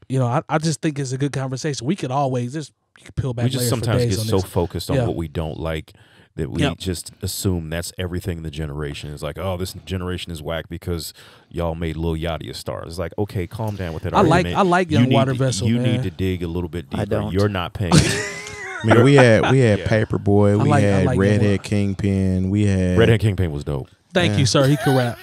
B: You know, I just think it's a good conversation. We could always just you could peel back.
F: We just
B: layers for
F: sometimes
B: days
F: get
B: on
F: so
B: this.
F: focused on
B: Yeah.
F: what we don't like that we
B: Yep.
F: just assume that's everything in the generation. It's like, oh, this generation is whack because y'all made Lil Yachty a star. It's like, okay, calm down with that
B: I like
F: argument.
B: Young
F: You need
B: Water
F: to-
B: Vessel,
F: You
B: man.
F: need to dig a little bit deeper.
C: don't.
F: You're not paying.
E: I mean, we had Paperboy, we
B: I
E: had
B: like
E: Redhead
B: Young
E: Kingpin, we had
F: Redhead Kingpin was dope.
B: Thank you, sir. He could rap.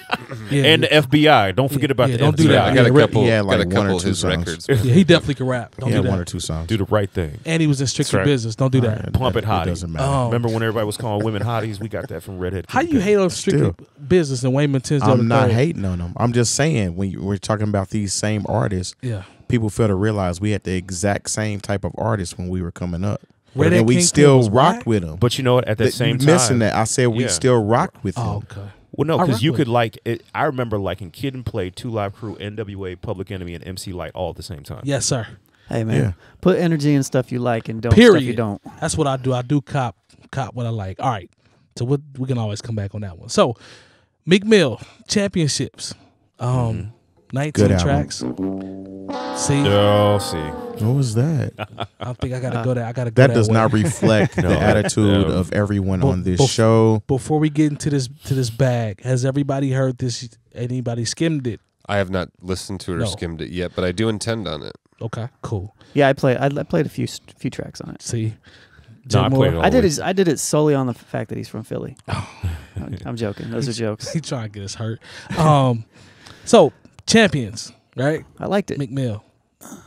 B: Yeah,
F: And the FBI. Don't forget about
B: yeah,
F: the
B: don't do
F: FBI.
B: that.
D: I got a
B: Yeah,
D: couple.
E: he had like
D: got a
E: one or
D: couple of
E: two
D: his
E: songs.
D: records.
B: yeah, he definitely could rap. Don't
E: he
B: do
E: had
B: that.
E: one or two songs.
F: Do the right thing.
B: And he was in Strictly
D: right.
B: Business. Don't do that.
F: Pump it hottie.
E: doesn't matter.
B: Oh.
F: Remember when everybody was calling women hotties? We got that from Redhead
B: How
F: Kingpin.
B: you hate on Strictly
E: Still.
B: Business and Wayman Tinsdale?
E: I'm not
B: III?
E: hating on them. I'm just saying when we're talking about these same artists,
B: Yeah.
E: people fail to realize we had the exact same type of artists when we were coming up.
B: Redhead
E: and we
B: Kingpin
E: still
B: was
E: rocked
B: whack?
E: with them.
F: But you know what? At that same time.
E: Missing that. I said we
F: Yeah.
E: still rocked with them.
B: Oh, okay.
F: Well, no,
B: I
F: because
B: rock
F: you
B: with
F: could
B: it.
F: like it. I remember liking Kid and Play, 2 Live Crew, NWA, Public Enemy, and MC Light all at the same time.
B: Yes, sir.
C: Hey man,
E: Yeah.
C: put energy in stuff you like and don't
B: Period.
C: stuff you don't.
B: That's what I do. I do cop what I like. All right. So we can always come back on that one. So Meek Mill Championships. 19
E: Good album.
B: tracks. See,
F: Oh, see.
E: What was that?
B: I don't think I gotta go there. I gotta go
E: That does
B: way.
E: not reflect
F: No,
E: the attitude
F: no.
E: of everyone
B: Bef-
E: on this
B: bef-
E: show.
B: Before we get into this bag, has everybody heard this? Anybody skimmed it?
D: I have not listened to it or
B: No.
D: skimmed it yet, but I do intend on it.
B: Okay, cool.
C: Yeah, I played a few tracks on it.
B: See,
F: No, I played it all
C: I did
F: the way.
C: it. I did it solely on the fact that he's from Philly. I'm joking. Those are jokes.
B: He trying to get us hurt. So champions, right?
C: I liked it.
B: Meek Mill.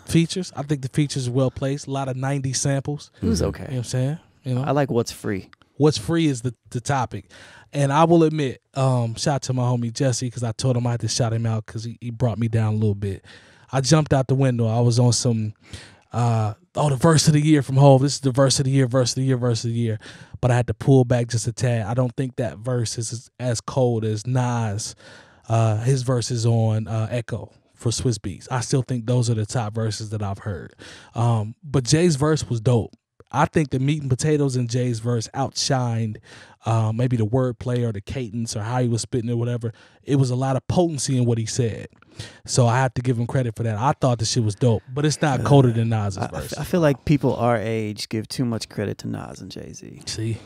B: Features. I think the features are well placed. A lot of 90s samples.
C: It was
B: You know
C: okay.
B: what I'm saying? You know,
C: I like what's free.
B: what's free is the topic. And I will admit, shout out to my homie Jesse, because I told him I had to shout him out because he brought me down a little bit. I jumped out the window. I was on some, the verse of the year from Hov. This is the verse of the year, verse of the year, verse of the year. But I had to pull back just a tad. I don't think that verse is as cold as Nas. His verses on Echo for Swiss Beats. I still think those are the top verses that I've heard. But Jay's verse was dope. I think the meat and potatoes in Jay's verse outshined maybe the wordplay or the cadence or how he was spitting it, whatever. It was a lot of potency in what he said. So I have to give him credit for that. I thought the shit was dope, but it's not colder than Nas's verse.
C: I feel like people our age give too much credit to Nas and Jay-Z.
B: See?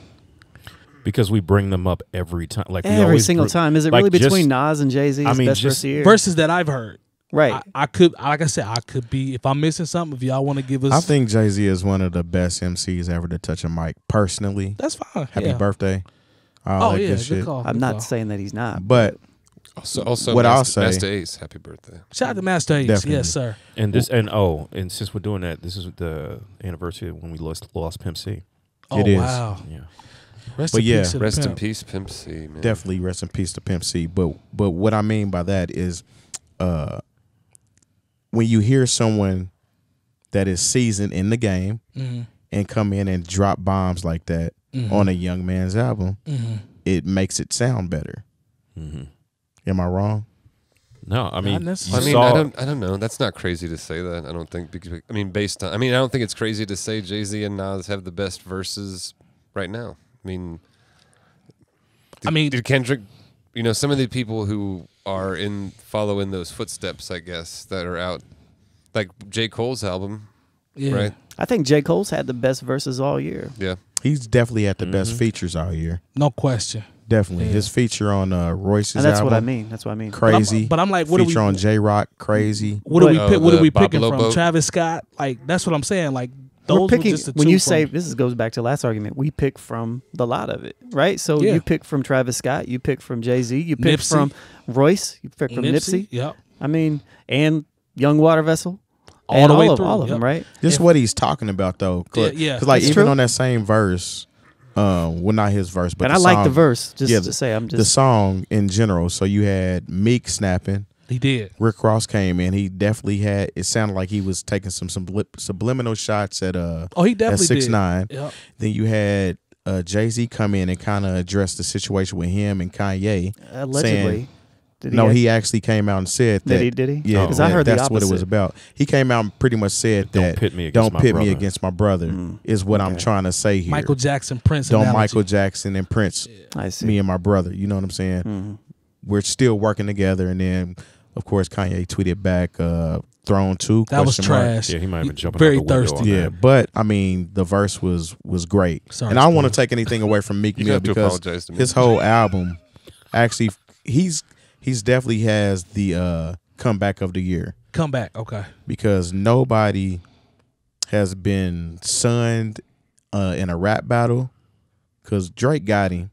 F: Because we bring them up every time. Like we
C: Every
F: always
C: single time. Is it
F: like
C: really between
F: just-
C: Nas and Jay-Z?
F: I mean,
C: best
F: just
C: verse of the year?
B: Verses that I've heard.
C: Right.
B: I could, like I said, I could be, if I'm missing something, if y'all want to give us.
E: I think Jay-Z is one of the best MCs ever to touch a mic. Personally,
B: That's fine.
E: happy
B: yeah.
E: birthday. All
B: Oh,
E: that
B: yeah,
E: good
B: good
E: shit.
B: call.
C: I'm
B: good
C: not
B: call.
C: saying that he's not.
E: But
D: Also,
E: What I'll
D: Master,
E: say-
D: Master Ace, happy birthday.
B: Shout out to Master Ace.
E: Definitely.
B: Yes, sir.
F: And since we're doing that, this is the anniversary of when we lost Pimp C.
B: Oh,
E: It is.
B: wow.
F: Yeah.
B: Rest
E: But
B: in
E: yeah,
B: peace to the
D: Rest in
B: pimp.
D: peace, Pimp C, man.
E: definitely rest in peace to Pimp C. But what I mean by that is, when you hear someone that is seasoned in the game
B: Mhm.
E: and come in and drop bombs like that on a young man's album, it makes it sound better. Am I wrong?
F: No, I mean,
B: Not necessarily.
D: I mean,
F: saw-
D: I don't know. That's not crazy to say that. I don't think. Because, I mean, based on. I mean, I don't think it's crazy to say Jay-Z and Nas have the best verses right now. I mean, did Kendrick? You know, some of the people who are follow in those footsteps, I guess, that are out, like J. Cole's album,
B: Yeah.
D: right?
C: I think J. Cole's had the best verses all year.
D: Yeah.
E: He's definitely had the best features all year.
B: No question.
E: Definitely.
B: Yeah.
E: His feature on Royce's
C: And that's
E: album,
C: what I mean. That's what I mean.
E: crazy.
B: But I'm like, what do we?
E: feature on J-Rock, crazy.
B: What do we pick? What
D: the
B: are we picking
D: Buffalo
B: from?
D: Boat?
B: Travis Scott? Like that's what I'm saying. Like those
C: We're picking,
B: were just the
C: when
B: two
C: you
B: from-
C: say, this goes back to last argument, we pick from the lot of it, right? So
B: Yeah.
C: you pick from Travis Scott, you pick from Jay-Z, you pick
B: Nipsey.
C: from Royce, you pick from Nipsey.
B: Yep.
C: I mean, and Young Water Vessel.
B: All
C: And
B: the way
C: of,
B: through,
C: all of
B: yep.
C: them, right?
E: This is what he's talking about, though.
B: Yeah,
E: Because, like,
C: It's
E: even
C: true.
E: on that same verse, well, not his verse, but
C: And
E: the
C: I like the
E: song-
C: verse, just
E: yeah,
C: to say, I'm
E: the
C: just,
E: song in general. So you had Meek snapping.
B: He did.
E: Rick Ross came in. He definitely had. It sounded like he was taking some subliminal shots at
B: Oh, he definitely did.
E: 6ix9ine.
B: Yep.
E: Then you had Jay-Z come in and kind of address the situation with him and Kanye.
C: allegedly.
E: saying-
C: Did
E: No,
C: act-
E: he actually came out and said that.
C: Did he?
E: Yeah,
C: 'Cause I heard the
E: that's what it was
C: opposite.
E: about. He came out and pretty much said
F: Don't
E: that.
F: pit me against
E: Don't
F: my
E: pit me
F: brother."
E: against my brother. is what I'm
C: Okay.
E: trying to say here.
B: Michael Jackson, Prince.
E: Don't
B: analogy.
E: Michael Jackson and Prince
C: I see.
E: me and my brother. You know what I'm saying? We're still working together. And then, of course, Kanye tweeted back, Throne 2.
B: That was
E: question mark.
B: trash.
F: Yeah, he might have been jumping
B: Very
F: out the window
B: thirsty.
F: on
E: Yeah,
F: that.
E: but I mean, the verse was great.
B: Sorry,
E: and I don't want to
B: Spoolz.
E: take anything away from Meek
D: You
E: Mill
D: have to
E: because
D: apologize to me.
E: his whole album, actually, he's definitely has the comeback of the year
B: Come back. Okay.
E: because nobody has been sunned in a rap battle because Drake got him.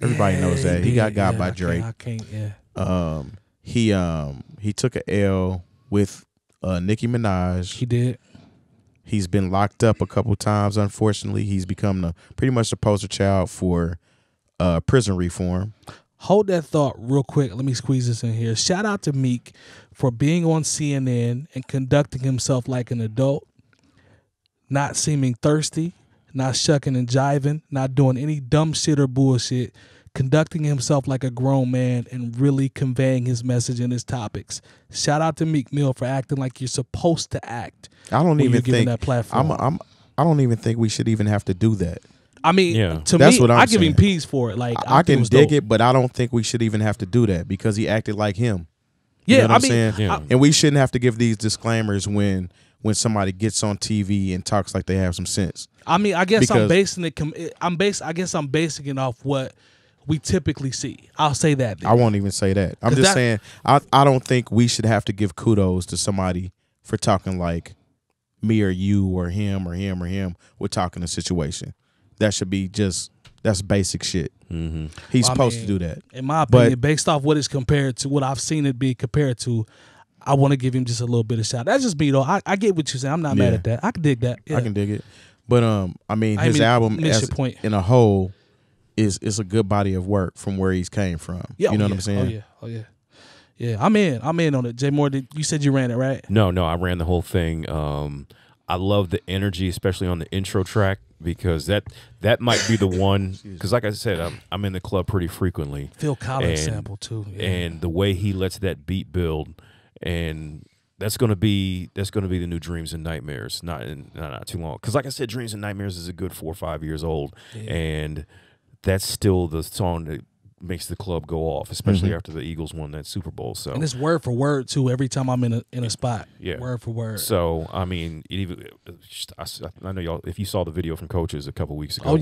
E: Everybody knows that he got got by Drake.
B: I can't. Yeah.
E: He took a L with Nicki Minaj.
B: He did.
E: He's been locked up a couple times. Unfortunately, he's become pretty much the poster child for prison reform.
B: Hold that thought real quick. Let me squeeze this in here. Shout out to Meek for being on CNN and conducting himself like an adult, not seeming thirsty, not shucking and jiving, not doing any dumb shit or bullshit, conducting himself like a grown man and really conveying his message and his topics. Shout out to Meek Mill for acting like you're supposed to act.
E: I don't
B: when
E: even
B: you're given
E: think
B: that platform.
E: I don't even think we should even have to do that.
B: I mean,
F: Yeah.
B: to
E: That's
B: me,
E: what I'm
B: I give him
E: saying.
B: peas for it. Like
E: I
B: think
E: can
B: was
E: dig
B: dope.
E: it, but I don't think we should even have to do that because he acted like him.
B: Yeah,
E: You know what
B: I
E: I'm
B: mean,
E: saying?
F: Yeah.
E: And we shouldn't have to give these disclaimers when somebody gets on TV and talks like they have some sense.
B: I mean, I guess I'm
E: Because-
B: basing it. I guess I'm basing it off what we typically see. I'll say that. Then.
E: I won't even say that. I'm
B: 'Cause
E: just
B: that-
E: saying I don't think we should have to give kudos to somebody for talking like me or you or him or him or him. We're talking a situation. that should be that's basic shit.
F: Mm-hmm.
E: He's supposed to do that.
B: In my opinion, based off what it's compared to, what I've seen it be compared to, I want to give him just a little bit of shout. That's just me though. I get what you're saying. I'm not mad at that. I can dig that. Yeah.
E: I can dig it. But I mean, his album in a whole is a good body of work from where he's came from.
B: Yeah,
E: you know what I'm saying?
B: Oh yeah. Yeah, I'm in on it. Jay Moore, you said you ran it, right?
F: No, I ran the whole thing. I love the energy, especially on the intro track, because that might be the one. Because like I said, I'm in the club pretty frequently.
B: Phil Collins sample too,
F: and the way he lets that beat build, and that's gonna be the new Dreams and Nightmares. Not too long. Because like I said, Dreams and Nightmares is a good 4 or 5 years old, and that's still the song that makes the club go off, especially after the Eagles won that Super Bowl. So,
B: and it's word for word too. Every time I'm in a spot, word for word.
F: So I mean, I know y'all. If you saw the video from Coaches a couple weeks ago,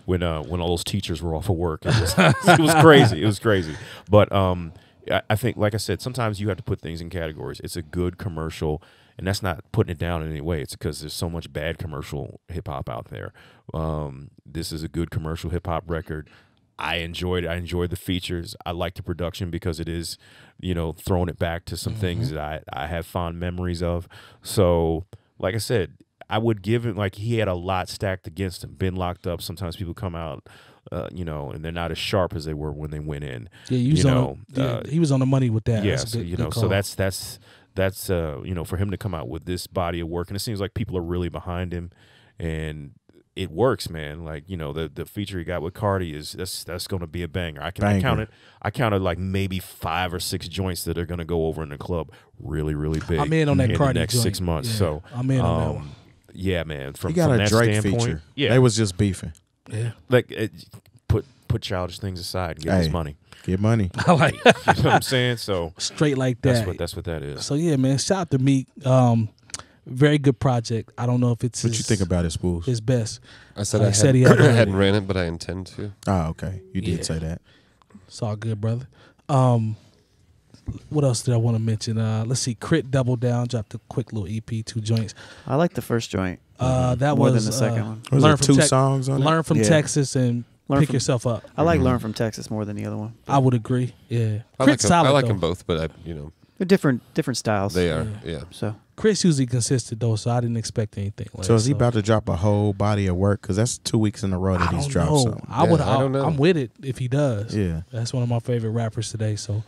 F: when all those teachers were off of work, it was crazy. It was crazy. But I think, like I said, sometimes you have to put things in categories. It's a good commercial, and that's not putting it down in any way. It's because there's so much bad commercial hip hop out there. This is a good commercial hip hop record. I enjoyed it. I enjoyed the features. I like the production because it is, throwing it back to some things that I have fond memories of. So, like I said, I would give him, like, he had a lot stacked against him. Been locked up. Sometimes people come out, and they're not as sharp as they were when they went in. Yeah,
B: he was on the money with that.
F: Yes, so that's for him to come out with this body of work, and it seems like people are really behind him, and it works, man. Like, the feature he got with Cardi that's going to be a banger. I counted like maybe 5 or 6 joints that are going to go over in the club really, really big.
B: I'm in on that Cardi
F: the next
B: joint.
F: 6 months.
B: Yeah,
F: so
B: I'm in on that one.
F: Yeah, man.
E: He got a Drake feature.
F: Yeah,
E: they was just beefing.
F: Yeah, like put childish things aside and get his money.
E: Get money.
B: I like.
F: You know what I'm saying? So
B: straight like that.
F: That's what that is.
B: So yeah, man. Shout out to Meek. Very good project. I don't know if it's
E: what you think about it, Spoolz?
B: His best.
D: I said I hadn't ran it, but I intend to.
E: Oh, okay. You did say that.
B: It's all good, brother. What else did I want to mention? Let's see. Crit Double Down dropped a quick little EP, 2 joints.
C: I like the first joint.
B: That
C: more
B: was
C: than the second one.
E: Was there 2 songs on it?
B: Learn from Texas and pick yourself up.
C: I like Learn from Texas more than the other one.
B: I would agree. Yeah.
C: I
B: like
C: them
B: both,
D: but
C: they're different styles.
D: They are. Yeah.
C: So
B: Chris usually consistent though, so I didn't expect anything.
E: So is he about to drop a whole body of work? Because that's 2 weeks in a row that he's dropped something.
B: I don't know. I'm with it if he does.
E: Yeah.
B: That's one of my favorite rappers today. So,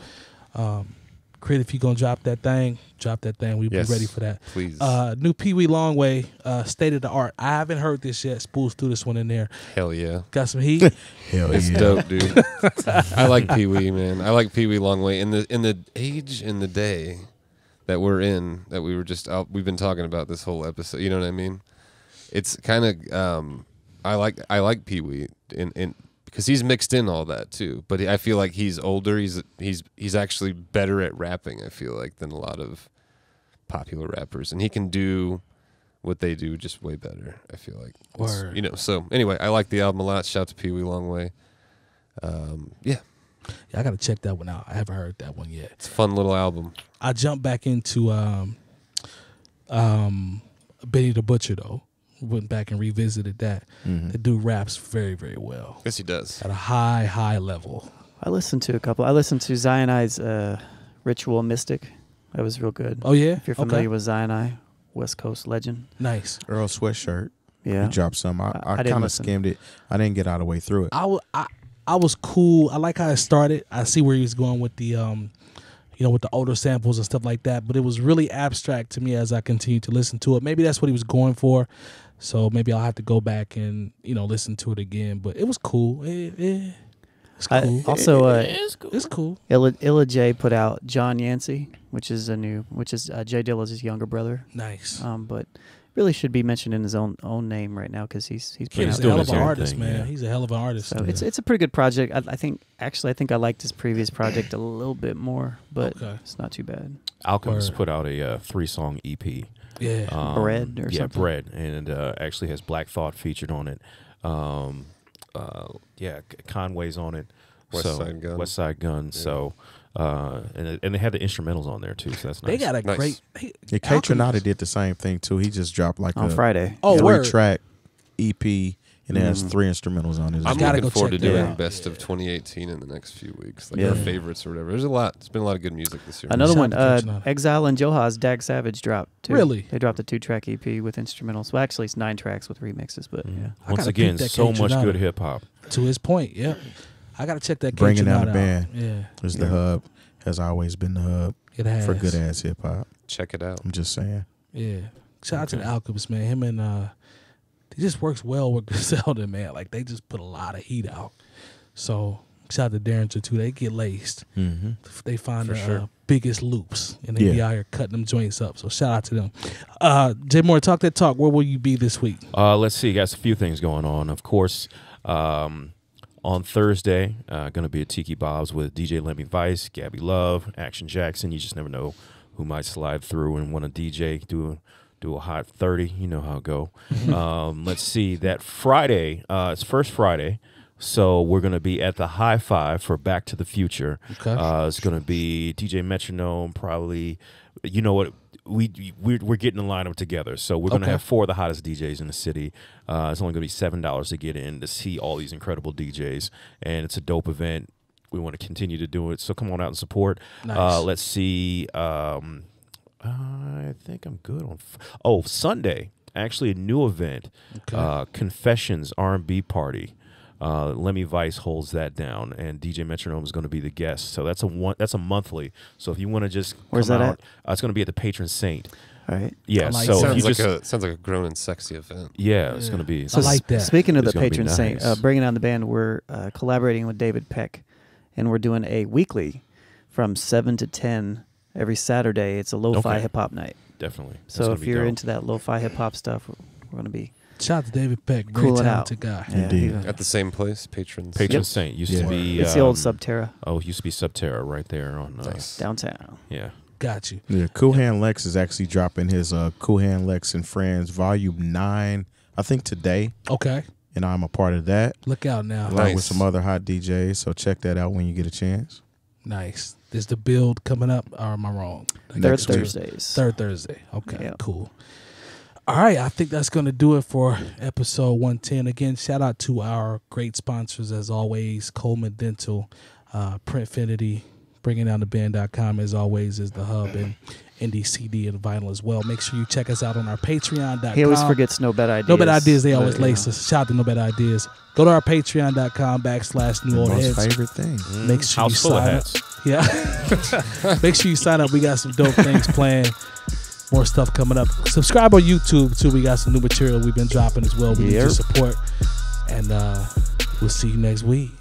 B: Crit, if you gonna drop that thing. We'll be ready for that.
D: Please.
B: New Peewee Longway, State of the Art. I haven't heard this yet. Spoolz threw this one in there.
D: Hell yeah.
B: Got some heat.
E: Hell
D: it's dope, dude. I like Peewee, man. I like Peewee Longway. In the age and the day that we're in, that we were just out, we've been talking about this whole episode. You know what I mean? It's kind of I like Peewee in because he's mixed in all that too. But I feel like he's older. He's actually better at rapping, I feel like, than a lot of popular rappers, and he can do what they do just way better, I feel like.
B: Word.
D: So anyway, I like the album a lot. Shout out to Peewee Longway. Yeah,
B: I gotta check that one out. I haven't heard that one yet.
D: It's a fun little album.
B: I jumped back into Benny the Butcher though. Went back and revisited that. The dude raps very, very well.
D: Yes, he does.
B: At a high level.
C: I listened to a couple. I listened to Zionai's Ritual Mystic. That was real good.
B: Oh yeah?
C: If you're familiar with Zionai, West Coast legend.
B: Nice.
E: Earl Sweatshirt.
C: Yeah.
E: He dropped some. I kind of skimmed it. I didn't get all the way through it.
B: I was cool. I like how it started. I see where he was going with the with the older samples and stuff like that, but it was really abstract to me as I continued to listen to it. Maybe that's what he was going for. So maybe I'll have to go back and, listen to it again. But it was cool. It's cool. It's cool.
C: Illa J put out John Yancey, which is Jay Dilla's younger brother.
B: Nice.
C: But really should be mentioned in his own name right now because he's
B: a hell of an artist, man. Yeah. He's a hell of an artist.
C: So it's a pretty good project. I think I liked his previous project a little bit more, but it's not too bad.
F: Alchemist put out a 3-song EP.
B: Yeah,
C: Bread or something.
F: Yeah, Bread, and actually has Black Thought featured on it. Conway's on it. West Side Gun. Yeah. So, and they had the instrumentals on there too. So that's nice.
C: They got a great.
E: 𝐾𝐄 𝐀𝐃𝐒 did the same thing too. He just dropped like
C: on Friday.
E: 3-track EP and it has 3 instrumentals on it.
D: I'm
B: gotta
D: looking
B: go
D: forward to
B: check that
D: doing
B: out.
D: best of 2018 in the next few weeks, like
C: Yeah.
D: our favorites or whatever. There's a lot. It's been a lot of good music this year.
C: Another
B: Shout
C: one,
B: out to Coach
C: Exile and Johaz, Dag Savage dropped too.
B: Really?
C: They dropped a 2-track EP with instrumentals. Well, actually, it's 9 tracks with remixes, but yeah.
B: I
F: Once
B: gotta
F: again,
B: peep that
F: so
B: King
F: much
B: Tsunami.
F: good hip hop.
B: To his point, yeah. I gotta check that.
E: Bringing
B: King
E: down the
B: Tsunami
E: band.
B: out. Yeah,
E: It's the hub. Has always been the hub
B: it has.
E: for good ass hip hop.
D: Check it out.
E: I'm just saying.
B: Yeah. Shout out to the Alchemist, man. Him and he just works well with Griselda, man. Like they just put a lot of heat out. So shout out to Derringer too. They get laced.
E: Mm-hmm.
B: They find
D: For
B: the
D: sure.
B: biggest loops, and they be
E: Yeah.
B: out here cutting them joints up. So shout out to them. Jay Moore, talk that talk. Where will you be this week?
F: Let's see. Got a few things going on. Of course, on Thursday, going to be at Tiki Bob's with DJ Lemmy Vice, Gabby Love, Action Jackson. You just never know who might slide through and want to DJ, do a hot 30. You know how it go. Let's see. That Friday, it's first Friday. So we're going to be at the High Five for Back to the Future.
B: Okay.
F: It's going to be DJ Metronome, probably. You know what? We're getting the lineup together. So we're going to
B: Okay.
F: have 4 of the hottest DJs in the city. It's only going to be $7 to get in to see all these incredible DJs. And it's a dope event. We want to continue to do it. So come on out and support.
B: Nice.
F: Let's see. I think I'm good on. Sunday, actually a new event.
B: Okay.
F: Confessions R&B party. Lemmy Vice holds that down, and DJ Metronome is going to be the guest. So that's a monthly. So if you want to just
C: Where's
F: come
C: that
F: out, it's going to be at the Patron Saint.
C: All right.
F: Yeah.
B: I like
F: So
B: that.
F: if you
D: Sounds like a grown and sexy event.
F: yeah, it's going to be.
B: I like that.
C: Speaking of
F: It's
C: the
F: gonna be
C: patron saint,
F: nice.
C: bringing down the band, we're collaborating with David Peck, and we're doing a weekly from 7 to 10 every Saturday. It's a lo-fi
F: Okay.
C: hip hop night.
F: Definitely. That's
C: So
F: gonna
C: if
F: be
C: you're
F: dope.
C: into that lo-fi hip hop stuff, we're going to be
B: Shout out to David Peck, very
C: cooling out.
B: talented guy.
C: Yeah,
E: Indeed.
C: he-
D: At the same place, patrons.
F: Patron Saint used
E: Yeah.
F: to be.
C: It's the old 𝗀𝗃
F: Oh, it used to be Subterra right there on.
D: Nice.
C: downtown.
F: Yeah.
B: Got you.
E: Yeah, 𝐀𝐁 Lex is actually dropping his 𝐀𝐁 Lex and Friends Volume 9, I think today,
B: Okay.
E: and I'm a part of that,
B: Look out now.
E: along with
D: Nice.
E: some other hot DJs. So check that out when you get a chance.
B: Nice. Is the build coming up, or am I wrong?
C: Third
E: Next week.
C: Thursdays.
B: Third Thursday. Okay,
C: Yeah.
B: cool. All right, I think that's going to do it for episode 110. Again, shout out to our great sponsors, as always, Coleman Dental, Printfinity, bringingdowntheband.com, as always, is the hub, and Indie CD and vinyl as well. Make sure you check us out on our Patreon.com.
C: He always forgets No Bad Ideas.
B: No Bad Ideas, they always
C: but,
B: lace us. Shout out to No Bad Ideas. Go to our Patreon.com/New Old
E: Most
B: Heads.
E: favorite thing.
B: Make sure
F: House
B: you
F: full of
B: sign up.
F: hats.
B: Yeah. Make sure you sign up. We got some dope things planned. More stuff coming up. Subscribe on YouTube too. We got some new material we've been dropping as well. We need your
C: Yep.
B: support. And we'll see you next week.